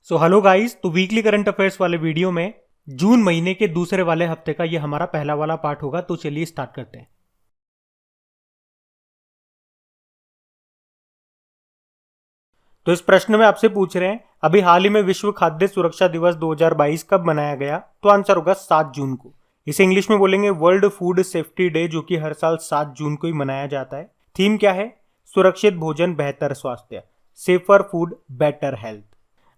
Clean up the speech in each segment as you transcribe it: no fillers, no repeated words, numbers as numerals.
So hello guys, तो weekly current affairs वाले video में जून महीने के दूसरे वाले हफ्ते का ये हमारा पहला वाला पार्ट होगा। तो चलिए स्टार्ट करते हैं। तो इस प्रश्न में आपसे पूछ रहे हैं अभी हाल ही में विश्व खाद्य सुरक्षा दिवस 2022 कब मनाया गया। तो आंसर होगा 7 जून को। इसे इंग्लिश में बोलेंगे वर्ल्ड फूड सेफ्टी डे, जो कि हर साल 7 जून को ही मनाया जाता है। थीम क्या है? सुरक्षित भोजन बेहतर स्वास्थ्य, सेफर फूड बेटर हेल्थ।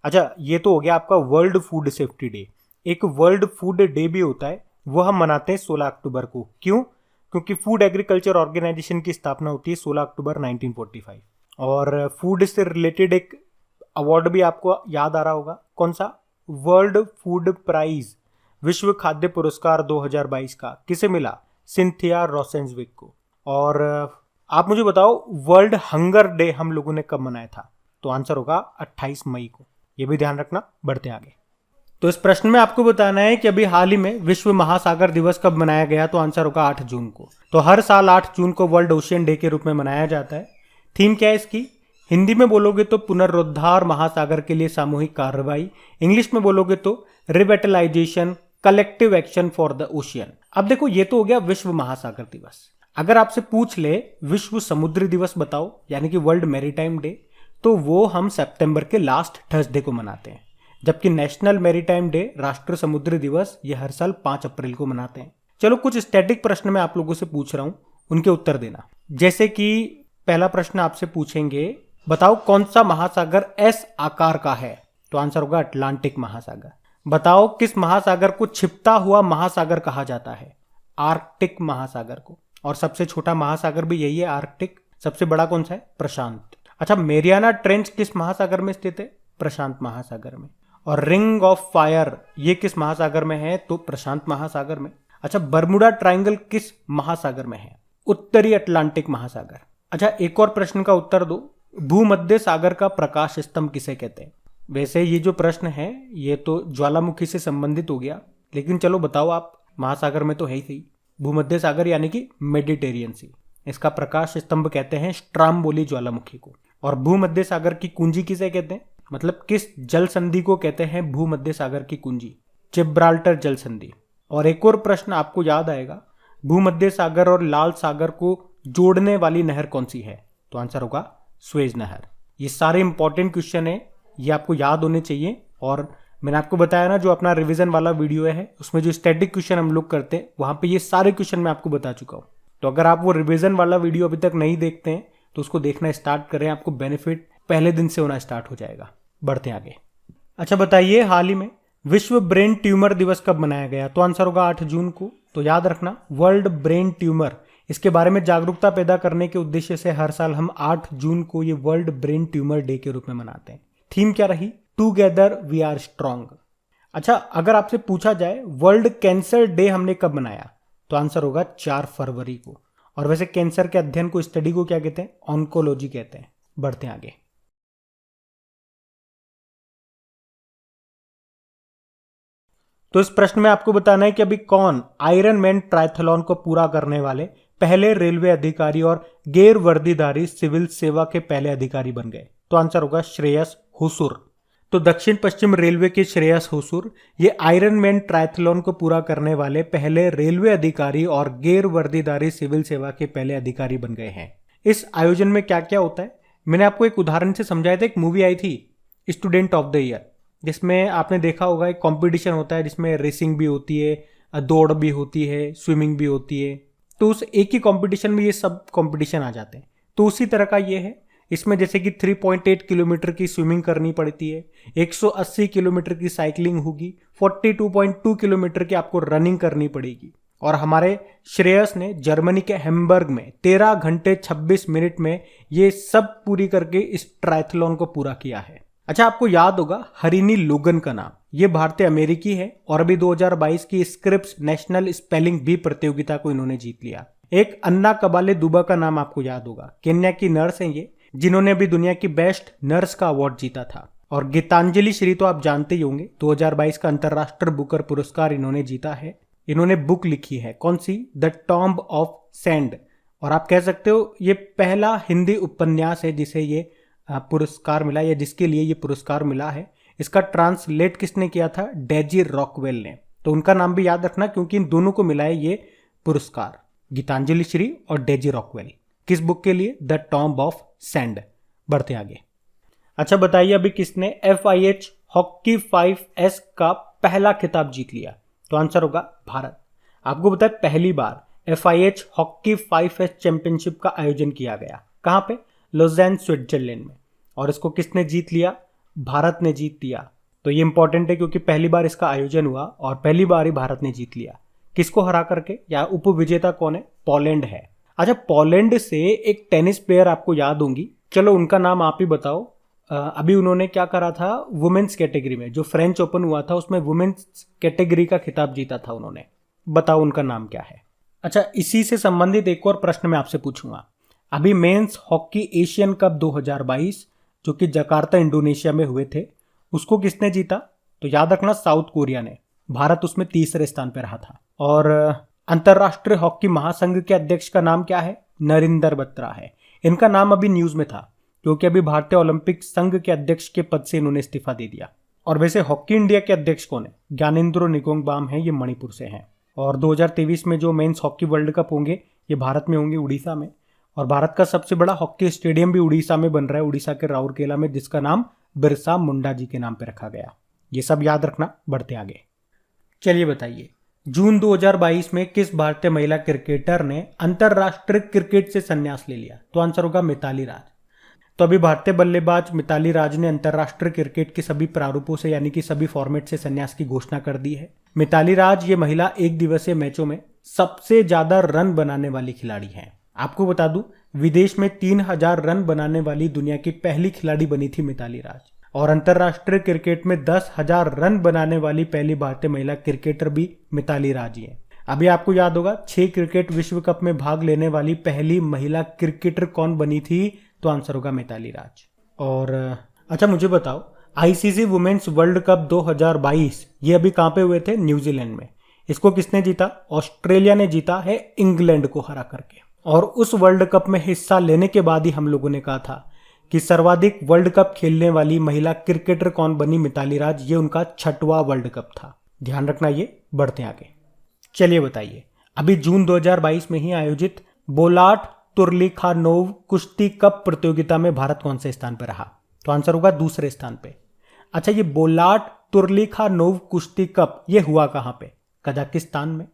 अच्छा, ये तो हो गया आपका वर्ल्ड फूड सेफ्टी डे। एक वर्ल्ड फूड डे भी होता है, वो हम मनाते हैं 16 अक्टूबर को। क्यों? क्योंकि फूड एग्रीकल्चर ऑर्गेनाइजेशन की स्थापना होती है 16 अक्टूबर 1945। और फूड से रिलेटेड एक अवार्ड भी आपको याद आ रहा होगा, कौन सा? वर्ल्ड फूड प्राइज, विश्व खाद्य पुरस्कार 2022 का किसे मिला? सिंथिया रोसेंजविक को। और आप मुझे बताओ, वर्ल्ड हंगर डे हम लोगों ने कब मनाया था? तो आंसर होगा 28 मई को। ये भी ध्यान रखना। बढ़ते आगे। तो इस प्रश्न में आपको बताना है कि अभी हाल ही में विश्व महासागर दिवस कब मनाया गया। तो आंसर होगा 8 जून को। तो हर साल 8 जून को वर्ल्ड ओशियन डे के रूप में मनाया जाता है। थीम क्या है इसकी? हिंदी में बोलोगे तो पुनरुद्धार महासागर के लिए सामूहिक कार्रवाई, इंग्लिश में बोलोगे तो revitalization collective action for the ocean. अब देखो, ये तो हो गया विश्व महासागर दिवस। अगर आपसे पूछ ले विश्व समुद्री दिवस बताओ, यानी कि वर्ल्ड मैरीटाइम डे, तो वो हम सितंबर के लास्ट थर्सडे को मनाते हैं। जबकि नेशनल मैरीटाइम डे, राष्ट्रीय समुद्री दिवस, ये हर साल 5 अप्रैल को मनाते हैं। चलो, कुछ स्टैटिक प्रश्न मैं आप लोगों से पूछ रहा हूं, उनके उत्तर देना। जैसे कि पहला प्रश्न आपसे पूछेंगे, बताओ कौन सा महासागर एस आकार का है। तो आंसर होगा अटलांटिक महासागर। बताओ किस महासागर को छिपता हुआ महासागर कहा जाता है? आर्कटिक महासागर को। और सबसे छोटा महासागर भी यही है, आर्कटिक। सबसे बड़ा कौन सा है? प्रशांत। अच्छा, मेरियाना ट्रेंच किस महासागर में स्थित है? प्रशांत महासागर में। और रिंग ऑफ फायर ये किस महासागर में है? तो प्रशांत महासागर में। अच्छा, बर्मुडा ट्रायंगल किस महासागर में है? उत्तरी अटलांटिक महासागर। अच्छा, एक और प्रश्न का उत्तर दो, भूमध्य सागर का प्रकाश स्तंभ किसे कहते हैं? वैसे ये जो प्रश्न है ये तो ज्वालामुखी से संबंधित हो गया, लेकिन चलो बताओ आप, महासागर में तो है ही सही। भूमध्य सागर यानी कि मेडिटेरियन सी, इसका प्रकाश स्तंभ कहते हैं स्ट्राम्बोली ज्वालामुखी को। और भूमध्य सागर की कुंजी किसे कहते हैं? मतलब किस जल संधि को कहते हैं भूमध्य सागर की कुंजी? जिब्राल्टर जल संधि। और एक और प्रश्न आपको याद आएगा, भूमध्य सागर और लाल सागर को जोड़ने वाली नहर कौन सी है? तो आंसर होगा स्वेज नहर। ये सारे इंपॉर्टेंट क्वेश्चन है, ये आपको याद होने चाहिए। और मैंने आपको बताया ना, जो अपना रिवीजन वाला वीडियो है उसमें जो स्टैटिक क्वेश्चन हम लोग करते हैं, वहां पे ये सारे क्वेश्चन मैं आपको बता चुका हूं। तो अगर आप वो रिवीजन वाला वीडियो अभी तक नहीं देखते हैं तो उसको देखना स्टार्ट करें, आपको बेनिफिट पहले दिन से होना स्टार्ट हो जाएगा। बढ़ते आगे। अच्छा बताइए, हाल ही में विश्व ब्रेन ट्यूमर दिवस कब मनाया गया? तो आंसर होगा 8 जून को। तो याद रखना, वर्ल्ड ब्रेन ट्यूमर, इसके बारे में जागरूकता पैदा करने के उद्देश्य से हर साल हम 8 जून को ये वर्ल्ड ब्रेन ट्यूमर डे के रूप में मनाते हैं। थीम क्या रही? Together we are strong. अच्छा, अगर आपसे पूछा जाए वर्ल्ड कैंसर डे हमने कब मनाया? तो आंसर होगा 4 फरवरी को। और वैसे कैंसर के अध्ययन को, स्टडी को क्या कहते हैं? ऑन्कोलॉजी कहते हैं। बढ़ते हैं आगे। तो इस प्रश्न में आपको बताना है कि अभी कौन आयरन मैन ट्रायथलॉन को पूरा करने वाले पहले रेलवे अधिकारी और गैर वर्दीधारी सिविल सेवा के पहले अधिकारी बन गए। तो आंसर होगा श्रेयस हुसुर। तो दक्षिण पश्चिम रेलवे के श्रेयस हुसुर ये आयरन मैन ट्रायथलॉन को पूरा करने वाले पहले रेलवे अधिकारी और गैर वर्दीधारी सिविल सेवा के पहले अधिकारी बन गए हैं। इस आयोजन में क्या क्या होता है मैंने आपको एक उदाहरण से समझाया था। एक मूवी आई थी स्टूडेंट ऑफ द ईयर, जिसमें आपने देखा होगा एक कंपटीशन होता है जिसमें रेसिंग भी होती है, दौड़ भी होती है, स्विमिंग भी होती है। तो उस एक ही कंपटीशन में ये सब कंपटीशन आ जाते हैं। तो उसी तरह का ये है। इसमें जैसे कि 3.8 किलोमीटर की स्विमिंग करनी पड़ती है, 180 किलोमीटर की साइकिलिंग होगी, 42.2 किलोमीटर की आपको रनिंग करनी पड़ेगी। और हमारे श्रेयस ने जर्मनी के हैम्बर्ग में 13 घंटे 26 मिनट में ये सब पूरी करके इस ट्रायथलॉन को पूरा किया है। अच्छा, आपको याद होगा हरिनी लोगन का नाम, ये भारतीय अमेरिकी है और अभी 2022 की स्क्रिप्स नेशनल स्पेलिंग बी प्रतियोगिता को इन्होंने जीत लिया। एक अन्ना कबाले दुबा का नाम आपको याद होगा, केन्या की नर्स हैं ये, जिन्होंने अभी दुनिया की बेस्ट नर्स का अवार्ड जीता था। और गीतांजलि श्री तो आप जानते ही होंगे, 2022 का अंतरराष्ट्रीय बुकर पुरस्कार इन्होंने जीता है। इन्होंने बुक लिखी है, कौन सी? The Tomb of Sand. और आप कह सकते हो ये पहला हिंदी उपन्यास है जिसे ये पुरस्कार मिला, या जिसके लिए ये पुरस्कार मिला है। इसका ट्रांसलेट किसने किया था? डेजी रॉकवेल ने। तो उनका नाम भी याद रखना क्योंकि इन दोनों को मिला है ये पुरस्कार, गीतांजलि श्री और डेजी रॉकवेल। किस बुक के लिए? The Tomb of sand. बढ़ते आगे। अच्छा बताइए अभी किसने FIH हॉकी 5S का पहला खिताब जीत लिया? तो आंसर होगा भारत। आपको पता है पहली बार FIH हॉकी 5S चैंपियनशिप का आयोजन किया गया। कहाँ पे? लॉज़ेन स्विट्जरलैंड में। और इसको किसने जीत लिया? भारत ने जीत लिया। तो ये इंपॉर्टेंट है क्योंकि पहली बार इसका आयोजन हुआ और पहली बार ही भारत ने जीत लिया। किसको हरा करके? या उपविजेता कौन है? पोलैंड है। अच्छा, पोलैंड से एक टेनिस प्लेयर आपको याद होंगी, चलो उनका नाम आप ही बताओ। अभी उन्होंने क्या करा था वुमेन्स कैटेगरी में, जो फ्रेंच ओपन हुआ था उसमें वुमेन्स कैटेगरी का खिताब जीता था उन्होंने। बताओ उनका नाम क्या है? अच्छा, इसी से संबंधित एक और प्रश्न मैं आपसे पूछूंगा। अभी मेंस हॉकी एशियन कप 2022 जो कि जकार्ता इंडोनेशिया में हुए थे, उसको किसने जीता? तो याद रखना साउथ कोरिया ने। भारत उसमें तीसरे स्थान पर रहा था। और अंतरराष्ट्रीय हॉकी महासंघ के अध्यक्ष का नाम क्या है? नरिंदर बत्रा है। इनका नाम अभी न्यूज में था क्योंकि अभी भारतीय ओलंपिक संघ के अध्यक्ष के पद से इन्होंने इस्तीफा दे दिया। और वैसे हॉकी इंडिया के अध्यक्ष कौन है? ज्ञानेंद्रो निगोंगबाम है, ये मणिपुर से हैं। और 2023 में जो मेंस हॉकी वर्ल्ड कप होंगे ये भारत में होंगे, उड़ीसा में। और भारत का सबसे बड़ा हॉकी स्टेडियम भी उड़ीसा में बन रहा है, उड़ीसा के राउरकेला में, जिसका नाम बिरसा मुंडा जी के नाम पर रखा गया। ये सब याद रखना। बढ़ते आगे। चलिए बताइए, जून 2022 में किस भारतीय महिला क्रिकेटर ने अंतरराष्ट्रीय क्रिकेट से संन्यास ले लिया? तो आंसर होगा मिताली राज। तो अभी भारतीय बल्लेबाज मिताली राज ने अंतरराष्ट्रीय क्रिकेट के सभी प्रारूपों से यानी कि सभी फॉर्मेट से संन्यास की घोषणा कर दी है। मिताली राज ये महिला एक दिवसीय मैचों में सबसे ज्यादा रन बनाने वाली खिलाड़ी है। आपको बता दूं, विदेश में 3000 रन बनाने वाली दुनिया की पहली खिलाड़ी बनी थी मिताली राज। और अंतरराष्ट्रीय क्रिकेट में 10,000 रन बनाने वाली पहली भारतीय महिला क्रिकेटर भी मिताली राज ही है। अभी आपको याद होगा 6 क्रिकेट विश्व कप में भाग लेने वाली पहली महिला क्रिकेटर कौन बनी थी? तो आंसर होगा मिताली राज। और अच्छा मुझे बताओ, ICC वुमेन्स वर्ल्ड कप 2022 ये अभी कहाँ पे हुए थे? न्यूजीलैंड में। इसको किसने जीता? ऑस्ट्रेलिया ने जीता है इंग्लैंड को हरा करके। और उस वर्ल्ड कप में हिस्सा लेने के बाद ही हम लोगों ने कहा था कि सर्वाधिक वर्ल्ड कप खेलने वाली महिला क्रिकेटर कौन बनी? मिताली राज। ये उनका 6वां वर्ल्ड कप था। ध्यान रखना ये। बढ़ते आगे। चलिए बताइए, अभी जून 2022 में ही आयोजित बोलाट तुर्लिखानोव कुश्ती कप प्रतियोगिता में भारत कौन से स्थान पर रहा? तो आंसर होगा दूसरे स्थान पे। अच्छा, ये बोलाट तुर्लिखानोव कुश्ती कप ये हुआ कहाँ पे? कजाकिस्तान में।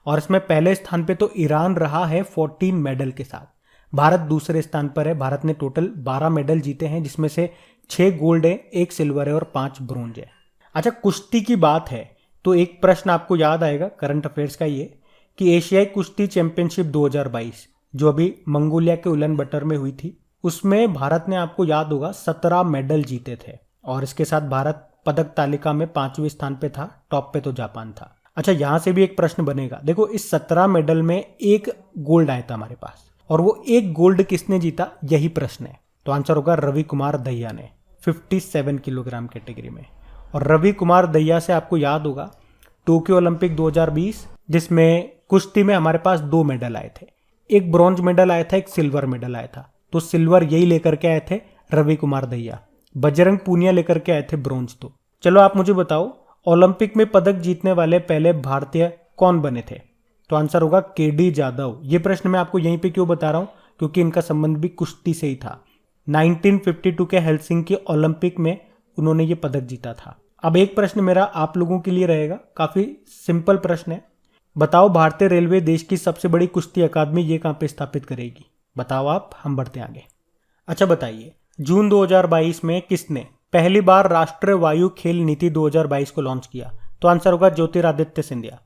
और इसमें पहले स्थान पे तो ईरान रहा है 14 मेडल के साथ। भारत दूसरे स्थान पर है। भारत ने टोटल 12 मेडल जीते हैं, जिसमें से 6 गोल्ड है, 1 सिल्वर है और 5 ब्रोंज है। अच्छा, कुश्ती की बात है तो एक प्रश्न आपको याद आएगा करंट अफेयर्स का, ये कि एशियाई कुश्ती चैंपियनशिप 2022 जो अभी मंगोलिया के उलन बटर में हुई थी, उसमें भारत ने, आपको याद होगा, 17 मेडल जीते थे। और इसके साथ भारत पदक तालिका में 5वें स्थान पे था। टॉप पे तो जापान था। अच्छा, यहां से भी एक प्रश्न बनेगा। देखो, इस 17 मेडल में 1 गोल्ड आया था हमारे पास, और वो 1 गोल्ड किसने जीता? यही प्रश्न है। तो आंसर होगा रवि कुमार दहिया ने 57 किलोग्राम कैटेगरी में। और रवि कुमार दहिया से आपको याद होगा टोक्यो ओलंपिक 2020 जिसमें कुश्ती में हमारे पास 2 मेडल आए थे, 1 ब्रॉन्ज मेडल आया था, 1 सिल्वर मेडल आया था। तो सिल्वर यही लेकर के आए थे रवि कुमार दहिया। बजरंग पूनिया लेकर के आए थे ब्रॉन्ज। तो चलो आप मुझे बताओ, ओलंपिक में पदक जीतने वाले पहले भारतीय कौन बने थे? तो आंसर होगा KD जाधव। ये प्रश्न मैं आपको यहीं पे क्यों बता रहा हूं? क्योंकि इनका संबंध भी कुश्ती से ही था। 1952 के हेलसिंकी ओलंपिक में उन्होंने ये पदक जीता था। अब एक प्रश्न मेरा आप लोगों के लिए रहेगा, काफी सिंपल प्रश्न है। बताओ, भारतीय रेलवे देश की सबसे बड़ी कुश्ती अकादमी ये कहां पे स्थापित करेगी? बताओ आप। हम बढ़ते आगे। अच्छा बताइए, जून 2022 में किसने पहली बार राष्ट्रीय वायु खेल नीति 2022 को लॉन्च किया? तो आंसर होगा ज्योतिरादित्य सिंधिया।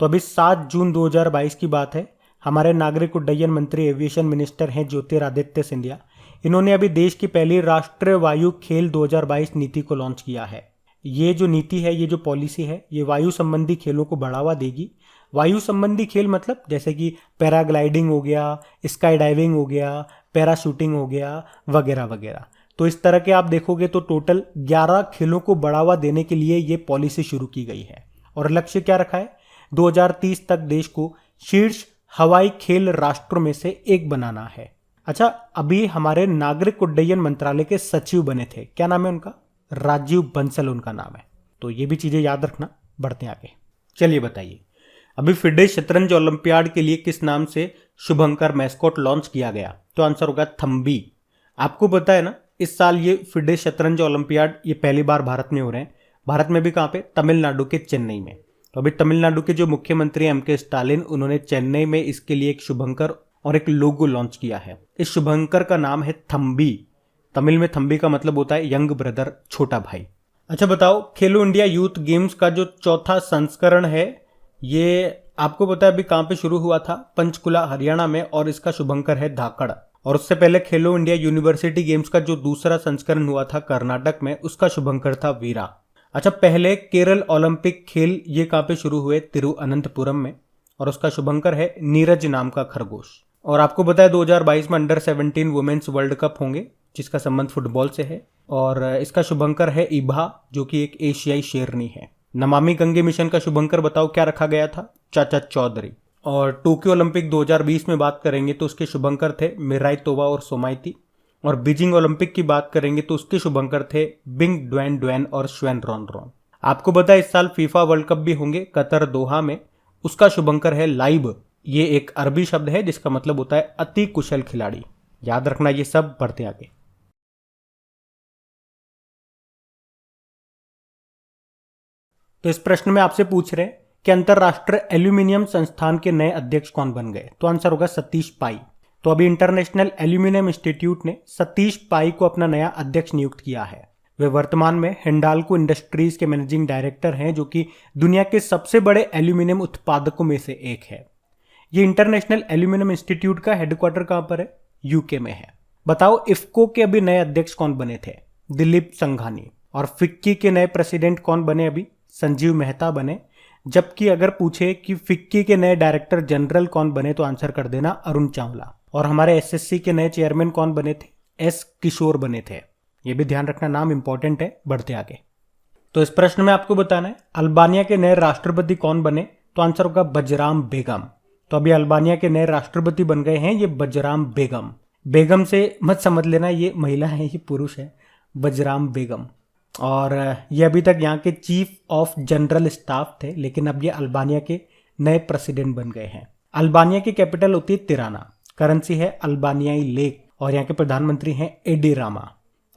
तो अभी 7 जून 2022 की बात है। हमारे नागरिक उड्डयन मंत्री, एविएशन मिनिस्टर हैं ज्योतिरादित्य सिंधिया। इन्होंने अभी देश की पहली राष्ट्रीय वायु खेल 2022 नीति को लॉन्च किया है। ये जो नीति है, ये जो पॉलिसी है, ये वायु संबंधी खेलों को बढ़ावा देगी। वायु संबंधी खेल मतलब जैसे कि पैराग्लाइडिंग हो गया, स्काई डाइविंग हो गया, पैराशूटिंग हो गया, वगैरह वगैरह। तो इस तरह के आप देखोगे तो टोटल 11 खेलों को बढ़ावा देने के लिए ये पॉलिसी शुरू की गई है। और लक्ष्य क्या रखा है? 2030 तक देश को शीर्ष हवाई खेल राष्ट्रों में से एक बनाना है। अच्छा, अभी हमारे नागरिक उड्डयन मंत्रालय के सचिव बने थे, क्या नाम है उनका? राजीव बंसल उनका नाम है। तो ये भी चीजें याद रखना। बढ़ते हैं आगे। चलिए बताइए, अभी फिडे शतरंज ओलंपियाड के लिए किस नाम से शुभंकर मैस्कॉट लॉन्च किया गया? तो आंसर होगा थम्बी। आपको पता है ना, इस साल ये फिडे शतरंज ओलंपियाड ये पहली बार भारत में हो रहे हैं। भारत में भी कहाँ पे? तमिलनाडु के चेन्नई में। तो अभी तमिलनाडु के जो मुख्यमंत्री एम.के. स्टालिन, उन्होंने चेन्नई में इसके लिए एक शुभंकर और एक लोगो लॉन्च किया है। इस शुभंकर का नाम है थम्बी। तमिल में थम्बी का मतलब होता है यंग ब्रदर, छोटा भाई। अच्छा बताओ, खेलो इंडिया यूथ गेम्स का जो चौथा संस्करण है, ये आपको पता है अभी कहाँ पे शुरू हुआ था? पंचकुला हरियाणा में, और इसका शुभंकर है धाकड़। और उससे पहले खेलो इंडिया यूनिवर्सिटी गेम्स का जो दूसरा संस्करण हुआ था कर्नाटक में, उसका शुभंकर था वीरा। अच्छा, पहले केरल ओलंपिक खेल ये कहाँ पे शुरू हुए? तिरुअनंतपुरम में, और उसका शुभंकर है नीरज नाम का खरगोश। और आपको पता है 2022 में अंडर 17 वुमेन्स वर्ल्ड कप होंगे, जिसका संबंध फुटबॉल से है, और इसका शुभंकर है इभा, जो कि एक एशियाई शेरनी है। नमामि गंगे मिशन का शुभंकर बताओ क्या रखा गया था? चाचा चौधरी। और टोक्यो ओलंपिक 2020 में बात करेंगे तो उसके शुभंकर थे मिराई तोवा और सोमाइती। और बीजिंग ओलंपिक की बात करेंगे तो उसके शुभंकर थे बिंग ड्वेन ड्वेन और श्वेन रॉन रॉन। आपको पता है इस साल फीफा वर्ल्ड कप भी होंगे कतर दोहा में, उसका शुभंकर है लाइब। ये एक अरबी शब्द है जिसका मतलब होता है अति कुशल खिलाड़ी। याद रखना ये सब। बढ़ते आगे। तो इस प्रश्न में आपसे पूछ रहे हैं कि अंतरराष्ट्रीय एल्यूमिनियम संस्थान के नए अध्यक्ष कौन बन गए? तो आंसर होगा सतीश पाई। तो अभी इंटरनेशनल एल्यूमिनियम इंस्टीट्यूट ने सतीश पाई को अपना नया अध्यक्ष नियुक्त किया है। वे वर्तमान में हिंडाल्को इंडस्ट्रीज के मैनेजिंग डायरेक्टर हैं, जो कि दुनिया के सबसे बड़े एल्यूमिनियम उत्पादकों में से एक है। ये इंटरनेशनल एल्यूमिनियम इंस्टीट्यूट का हेडक्वार्टर कहां पर है? यूके में है। बताओ, इफ्को के अभी नए अध्यक्ष कौन बने थे? दिलीप संघानी। और फिक्की के नए प्रेसिडेंट कौन बने? अभी संजीव मेहता बने। जबकि अगर पूछे कि फिक्की के नए डायरेक्टर जनरल कौन बने, तो आंसर कर देना अरुण चावला। और हमारे एसएससी के नए चेयरमैन कौन बने थे? एस किशोर बने थे। ये भी ध्यान रखना, नाम इंपॉर्टेंट है। बढ़ते आगे। तो इस प्रश्न में आपको बताना है अल्बानिया के नए राष्ट्रपति कौन बने? तो आंसर होगा बजराम बेगम। तो अभी अल्बानिया के नए राष्ट्रपति बन गए हैं ये बजराम बेगम। बेगम से मत समझ लेना ये महिला है, ये पुरुष है, बजराम बेगम। और ये अभी तक यहाँ के चीफ ऑफ जनरल स्टाफ थे, लेकिन अब ये अल्बानिया के नए प्रेसिडेंट बन गए हैं। अल्बानिया की कैपिटल होती है तिराना, करेंसी है अल्बानियाई लेक, और यहाँ के प्रधानमंत्री हैं एडी रामा।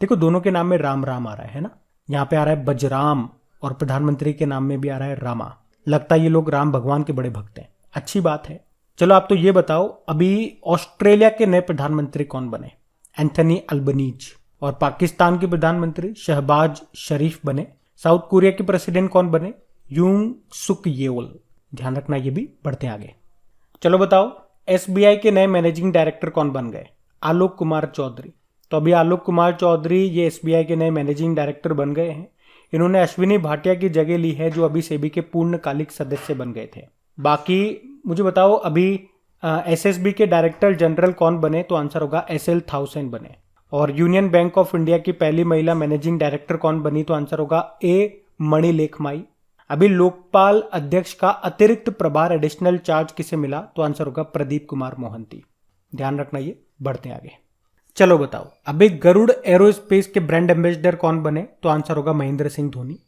देखो दोनों के नाम में राम राम आ रहा है ना, यहाँ पे आ रहा है बजराम और प्रधानमंत्री के नाम में भी आ रहा है रामा। लगता है ये लोग राम भगवान के बड़े भक्त हैं, अच्छी बात है। चलो आप तो ये बताओ, अभी ऑस्ट्रेलिया के नए प्रधानमंत्री कौन बने? Anthony Albanese. और पाकिस्तान के प्रधानमंत्री शहबाज शरीफ बने। साउथ कोरिया के प्रेसिडेंट कौन बने? यूंग सुक येओल। ध्यान रखना ये भी। बढ़ते आगे। चलो बताओ, एसबीआई के नए मैनेजिंग डायरेक्टर कौन बन गए? आलोक कुमार चौधरी। तो अभी आलोक कुमार चौधरी ये एसबीआई के नए मैनेजिंग डायरेक्टर बन गए हैं। इन्होंने अश्विनी भाटिया की जगह ली है, जो अभी सेबी के पूर्णकालिक सदस्य बन गए थे। बाकी मुझे बताओ, अभी एसएसबी के डायरेक्टर जनरल कौन बने? तो आंसर होगा एसएल थाउसेंड बने। और यूनियन बैंक ऑफ इंडिया की पहली महिला मैनेजिंग डायरेक्टर कौन बनी? तो आंसर होगा ए मणिलेखमाई। अभी लोकपाल अध्यक्ष का अतिरिक्त प्रभार एडिशनल चार्ज किसे मिला? तो आंसर होगा प्रदीप कुमार मोहंती। ध्यान रखना ये। बढ़ते आगे। चलो बताओ, अभी गरुड़ एरोस्पेस के ब्रांड एम्बेसडर कौन बने? तो आंसर होगा महेंद्र सिंह धोनी।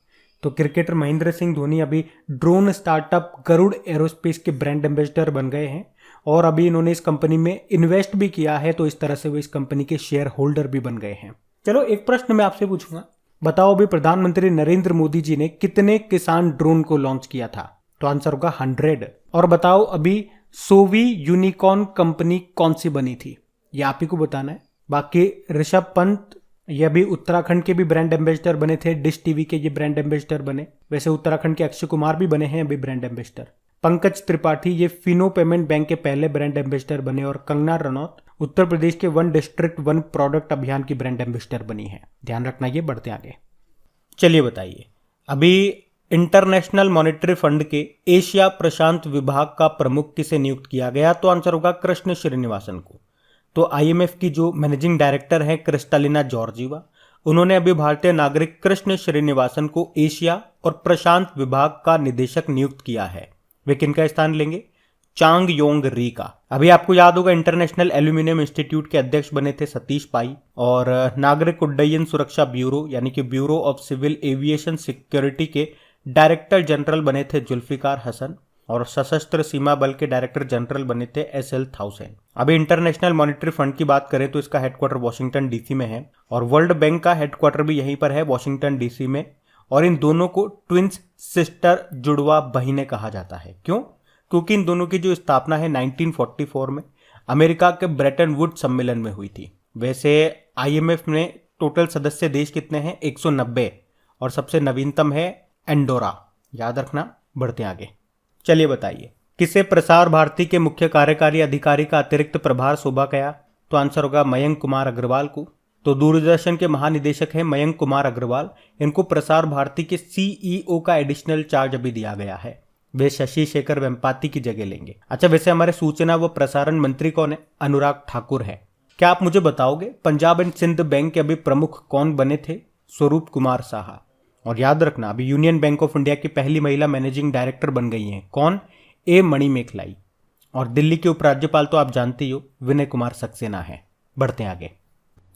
तो क्रिकेटर महेंद्र सिंह धोनी अभी ड्रोन स्टार्टअप गरुड़ एरोस्पेस के ब्रांड एम्बेसडर बन गए हैं, और अभी इन्होंने इस कंपनी में इन्वेस्ट भी किया है, तो इस तरह से वो इस कंपनी के शेयर होल्डर भी बन गए हैं। चलो एक प्रश्न मैं आपसे पूछूंगा, बताओ अभी प्रधानमंत्री नरेंद्र मोदी जी ने कितने किसान ड्रोन को लॉन्च किया था? तो आंसर होगा 100। और बताओ अभी सोवी यूनिकॉर्न कंपनी कौन सी बनी थी? ये आप ही को बताना है। बाकी ऋषभ पंत ये अभी उत्तराखंड के भी ब्रांड एम्बेसडर बने थे, डिश टीवी के ये ब्रांड एम्बेसडर बने। वैसे उत्तराखंड के अक्षय कुमार भी बने हैं अभी ब्रांड एम्बेसडर। पंकज त्रिपाठी ये फिनो पेमेंट बैंक के पहले ब्रांड एम्बेसडर बने। और कंगना रनौत उत्तर प्रदेश के वन डिस्ट्रिक्ट वन प्रोडक्ट अभियान की ब्रांड एम्बेसडर बनी है। ध्यान रखना ये। बढ़ते आगे। चलिए बताइए, अभी इंटरनेशनल मॉनेटरी फंड के एशिया प्रशांत विभाग का प्रमुख किसे नियुक्त किया गया? तो आंसर होगा कृष्ण श्रीनिवासन को। तो आईएमएफ की जो मैनेजिंग डायरेक्टर है क्रिस्टालिना जॉर्जीवा, उन्होंने अभी भारतीय नागरिक कृष्ण श्रीनिवासन को एशिया और प्रशांत विभाग का निदेशक नियुक्त किया है। वे किनका स्थान लेंगे? चांग योंग री का। अभी आपको याद होगा इंटरनेशनल एल्यूमिनियम इंस्टीट्यूट के अध्यक्ष बने थे सतीश पाई, और नागरिक उड्डयन सुरक्षा ब्यूरो यानी कि bureau of civil aviation security के डायरेक्टर जनरल बने थे जुल्फिकार हसन, और सशस्त्र सीमा बल के डायरेक्टर जनरल बने थे एस.एल. थाउसेन। अभी इंटरनेशनल मॉनेटरी फंड की बात करें तो इसका हेडक्वार्टर वॉशिंगटन डीसी में है, और वर्ल्ड बैंक का हेडक्वार्टर भी यहीं पर है वॉशिंगटन डीसी में। और इन दोनों को ट्विंस सिस्टर जुड़वा बहिनें कहा जाता है। क्यों? क्योंकि इन दोनों की जो स्थापना है 1944 में अमेरिका के ब्रेटन वुड सम्मेलन में हुई थी। वैसे आईएमएफ में टोटल सदस्य देश कितने हैं? 190, और सबसे नवीनतम है एंडोरा। याद रखना, बढ़ते आगे। चलिए बताइए, किसे प्रसार भारती के मुख्य कार्यकारी अधिकारी का अतिरिक्त प्रभार सौंपा गया? तो आंसर होगा मयंक कुमार अग्रवाल को। तो दूरदर्शन के महानिदेशक हैं मयंक कुमार अग्रवाल, इनको प्रसार भारती के सीईओ का एडिशनल चार्ज अभी दिया गया है। वे शशि शेखर वेम्पाती की जगह लेंगे। अच्छा, वैसे हमारे सूचना व प्रसारण मंत्री कौन है? अनुराग ठाकुर है। क्या आप मुझे बताओगे पंजाब एंड सिंध बैंक के अभी प्रमुख कौन बने थे? स्वरूप कुमार साहा। और याद रखना, अभी यूनियन बैंक ऑफ इंडिया की पहली महिला मैनेजिंग डायरेक्टर बन गई हैं। कौन? ए मणिमेखलाई। और दिल्ली के उपराज्यपाल तो आप जानते ही हो, विनय कुमार सक्सेना है। बढ़ते हैं आगे।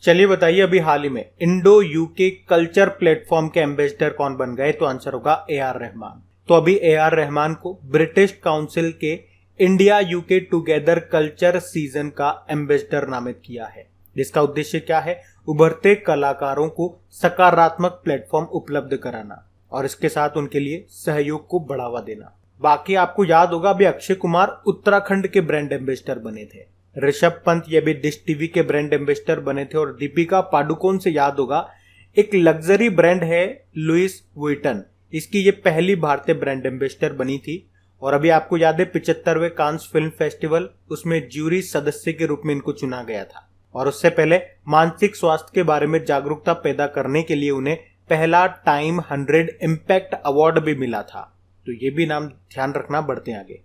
चलिए बताइए, अभी हाल ही में इंडो यूके कल्चर प्लेटफॉर्म के एम्बेसडर कौन बन गए? तो आंसर होगा ए.आर. रहमान। तो अभी ए.आर. रहमान को ब्रिटिश काउंसिल के India UK together culture season का एम्बेसडर नामित किया है, जिसका उद्देश्य क्या है? उभरते कलाकारों को सकारात्मक प्लेटफॉर्म उपलब्ध कराना और इसके साथ उनके लिए सहयोग को बढ़ावा देना। बाकी आपको याद होगा, अभी अक्षय कुमार उत्तराखंड के ब्रांड एम्बेसडर बने थे। ऋषभ पंत ये भी डिश टीवी के ब्रांड एम्बेसडर बने थे, और दीपिका पाडुकोण से याद होगा, एक लग्जरी ब्रांड है लुइस वुइटन, इसकी ये पहली भारतीय ब्रांड एम्बेसडर बनी थी। और अभी आपको याद है 75वें कांस फिल्म फेस्टिवल, उसमें ज्यूरी सदस्य के रूप में इनको चुना गया था। और उससे पहले मानसिक स्वास्थ्य के बारे में जागरूकता पैदा करने के लिए उन्हें पहला टाइम 100 इम्पैक्ट अवार्ड भी मिला था। तो ये भी नाम ध्यान रखना। बढ़ते आगे।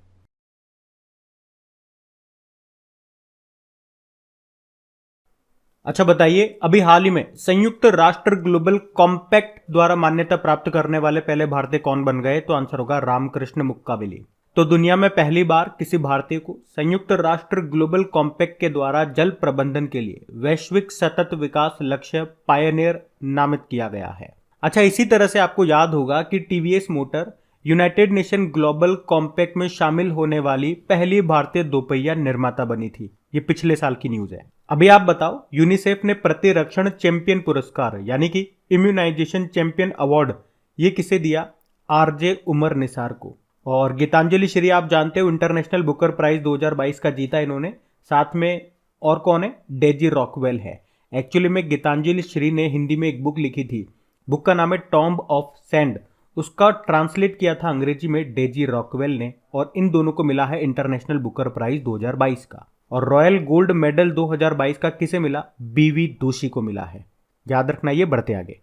अच्छा बताइए, अभी हाल ही में संयुक्त राष्ट्र ग्लोबल कॉम्पैक्ट द्वारा मान्यता प्राप्त करने वाले पहले भारतीय कौन बन गए? तो आंसर होगा रामकृष्ण मुक्काबिली। तो दुनिया में पहली बार किसी भारतीय को संयुक्त राष्ट्र ग्लोबल कॉम्पैक्ट के द्वारा जल प्रबंधन के लिए वैश्विक सतत विकास लक्ष्य पायनियर नामित किया गया है। अच्छा, इसी तरह से आपको याद होगा कि TVS motor United nation global compact में शामिल होने वाली पहली भारतीय दोपहिया निर्माता बनी थी। ये पिछले साल की न्यूज है। अभी आप बताओ, यूनिसेफ ने प्रतिरक्षण चैंपियन पुरस्कार यानी कि इम्यूनाइजेशन चैंपियन अवार्ड ये किसे दिया? आरजे उमर निसार को। और गीतांजलि श्री आप जानते हो इंटरनेशनल बुकर प्राइज 2022 का जीता इन्होंने। साथ में और कौन है? डेजी रॉकवेल है। एक्चुअली में गीतांजलि श्री ने हिंदी में एक बुक लिखी थी, बुक का नाम है टॉम्ब ऑफ सैंड, उसका ट्रांसलेट किया था अंग्रेजी में डेजी रॉकवेल ने, और इन दोनों को मिला है इंटरनेशनल बुकर प्राइज 2022 का। और रॉयल गोल्ड मेडल 2022 का किसे मिला? बीवी दोषी को मिला है। याद रखना ये। बढ़ते आगे।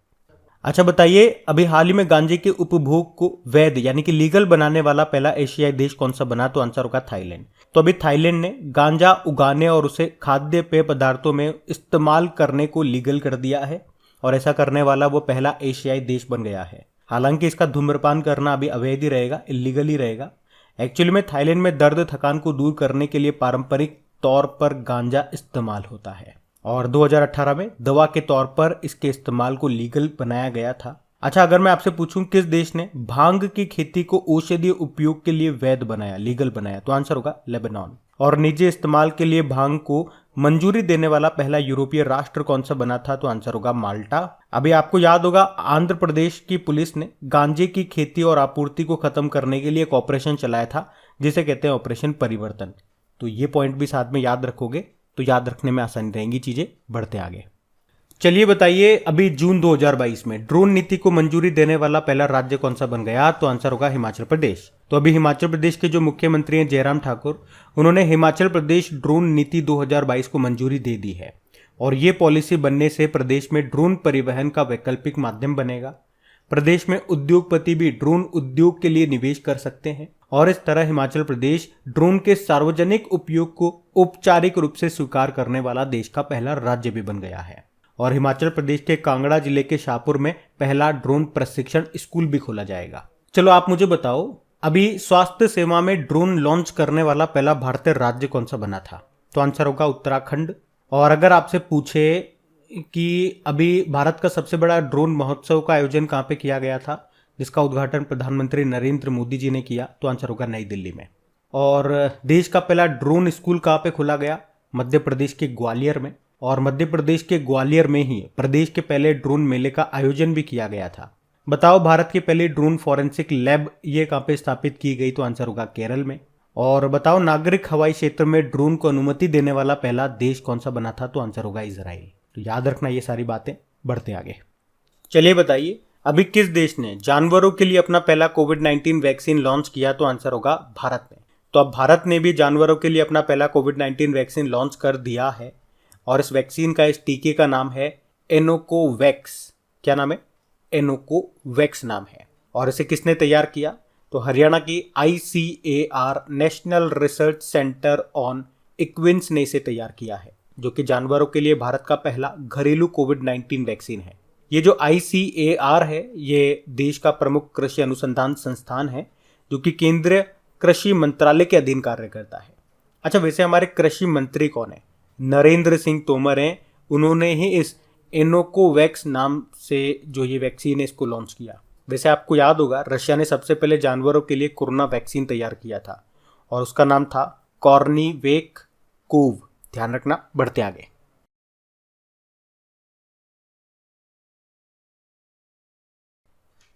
अच्छा बताइए, अभी हाल ही में गांजे के उपभोग को वैध यानी कि लीगल बनाने वाला पहला एशियाई देश कौन सा बना? तो आंसर होगा थाईलैंड। तो अभी थाईलैंड ने गांजा उगाने और उसे खाद्य पेय पदार्थों में इस्तेमाल करने को लीगल कर दिया है, और ऐसा करने वाला वो पहला एशियाई देश बन गया है। हालांकि इसका धूम्रपान करना अभी अवैध ही रहेगा, इलीगल ही रहेगा। एक्चुअली में थाईलैंड में दर्द थकान को दूर करने के लिए पारंपरिक तौर पर गांजा इस्तेमाल होता है, और 2018 में दवा के तौर पर इसके इस्तेमाल को लीगल बनाया गया था। अच्छा, अगर मैं आपसे पूछूं किस देश ने भांग की खेती को औषधीय उपयोग के लिए वैध बनाया, लीगल बनाया? तो आंसर होगा लेबनान। और निजी इस्तेमाल के लिए भांग को मंजूरी देने वाला पहला यूरोपीय राष्ट्र कौन सा बना था? तो आंसर होगा माल्टा। अभी आपको याद होगा आंध्र प्रदेश की पुलिस ने गांजे की खेती और आपूर्ति को खत्म करने के लिए एक ऑपरेशन चलाया था, जिसे कहते हैं ऑपरेशन परिवर्तन। तो ये पॉइंट भी साथ में याद रखोगे तो याद रखने में आसानी रहेंगी चीजें। बढ़ते आगे। चलिए बताइए, अभी जून 2022 में ड्रोन नीति को मंजूरी देने वाला पहला राज्य कौन सा बन गया? तो आंसर होगा हिमाचल प्रदेश। तो अभी हिमाचल प्रदेश के जो मुख्यमंत्री हैं जयराम ठाकुर, उन्होंने हिमाचल प्रदेश ड्रोन नीति 2022 को मंजूरी दे दी है, और ये पॉलिसी बनने से प्रदेश में ड्रोन परिवहन का वैकल्पिक माध्यम बनेगा। प्रदेश में उद्योगपति भी ड्रोन उद्योग के लिए निवेश कर सकते हैं, और इस तरह हिमाचल प्रदेश ड्रोन के सार्वजनिक उपयोग को औपचारिक रूप से स्वीकार करने वाला देश का पहला राज्य भी बन गया है। और हिमाचल प्रदेश के कांगड़ा जिले के शाहपुर में पहला ड्रोन प्रशिक्षण स्कूल भी खोला जाएगा। चलो आप मुझे बताओ, अभी स्वास्थ्य सेवा में ड्रोन लॉन्च करने वाला पहला भारतीय राज्य कौन सा बना था? तो आंसर होगा उत्तराखंड। और अगर आपसे पूछे कि अभी भारत का सबसे बड़ा ड्रोन महोत्सव का आयोजन कहाँ पे किया गया था, जिसका उद्घाटन प्रधानमंत्री नरेंद्र मोदी जी ने किया, तो आंसर होगा नई दिल्ली में। और देश का पहला ड्रोन स्कूल कहाँ पे खोला गया? मध्य प्रदेश के ग्वालियर में। और मध्य प्रदेश के ग्वालियर में ही प्रदेश के पहले ड्रोन मेले का आयोजन भी किया गया था। बताओ भारत की पहली ड्रोन फॉरेंसिक लैब ये कहाँ पे स्थापित की गई? तो आंसर होगा केरल में। और बताओ नागरिक हवाई क्षेत्र में ड्रोन को अनुमति देने वाला पहला देश कौन सा बना था? तो आंसर होगा इजराइल। तो याद रखना ये सारी बातें। बढ़ते आगे। चलिए बताइए, अभी किस देश ने जानवरों के लिए अपना पहला कोविड-19 वैक्सीन लॉन्च किया? तो आंसर होगा भारत ने। तो अब भारत ने भी जानवरों के लिए अपना पहला कोविड-19 वैक्सीन लॉन्च कर दिया है और इस वैक्सीन का, इस टीके का नाम है एनोकोवैक्स। क्या नाम है? एनोकोवैक्स नाम है। और इसे किसने तैयार किया? तो हरियाणा की ICAR national research centre on इक्विन्स ने इसे तैयार किया है, जो कि जानवरों के लिए भारत का पहला घरेलू कोविड-19 वैक्सीन है। ये जो ICAR है, ये देश का प्रमुख कृषि अनुसंधान संस्थान है, जो कि केंद्रीय कृषि मंत्रालय के अधीन कार्य करता है। अच्छा, वैसे हमारे कृषि मंत्री कौन है? नरेंद्र सिंह तोमर हैं। उन्होंने ही इस एनोकोवैक्स नाम से जो ये वैक्सीन है इसको लॉन्च किया। वैसे आपको याद होगा रशिया ने सबसे पहले जानवरों के लिए कोरोना वैक्सीन तैयार किया था और उसका नाम था कॉर्नीवेक कोव। ध्यान रखना। बढ़ते आगे।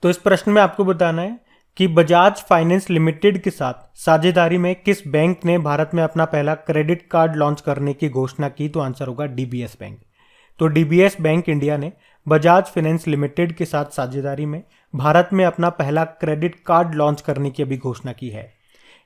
तो इस प्रश्न में आपको बताना है कि बजाज फाइनेंस लिमिटेड के साथ साझेदारी में किस बैंक ने भारत में अपना पहला क्रेडिट कार्ड लॉन्च करने की घोषणा की? तो आंसर होगा DBS बैंक। तो DBS बैंक इंडिया ने बजाज फाइनेंस लिमिटेड के साथ साझेदारी में भारत में अपना पहला क्रेडिट कार्ड लॉन्च करने की अभी घोषणा की है।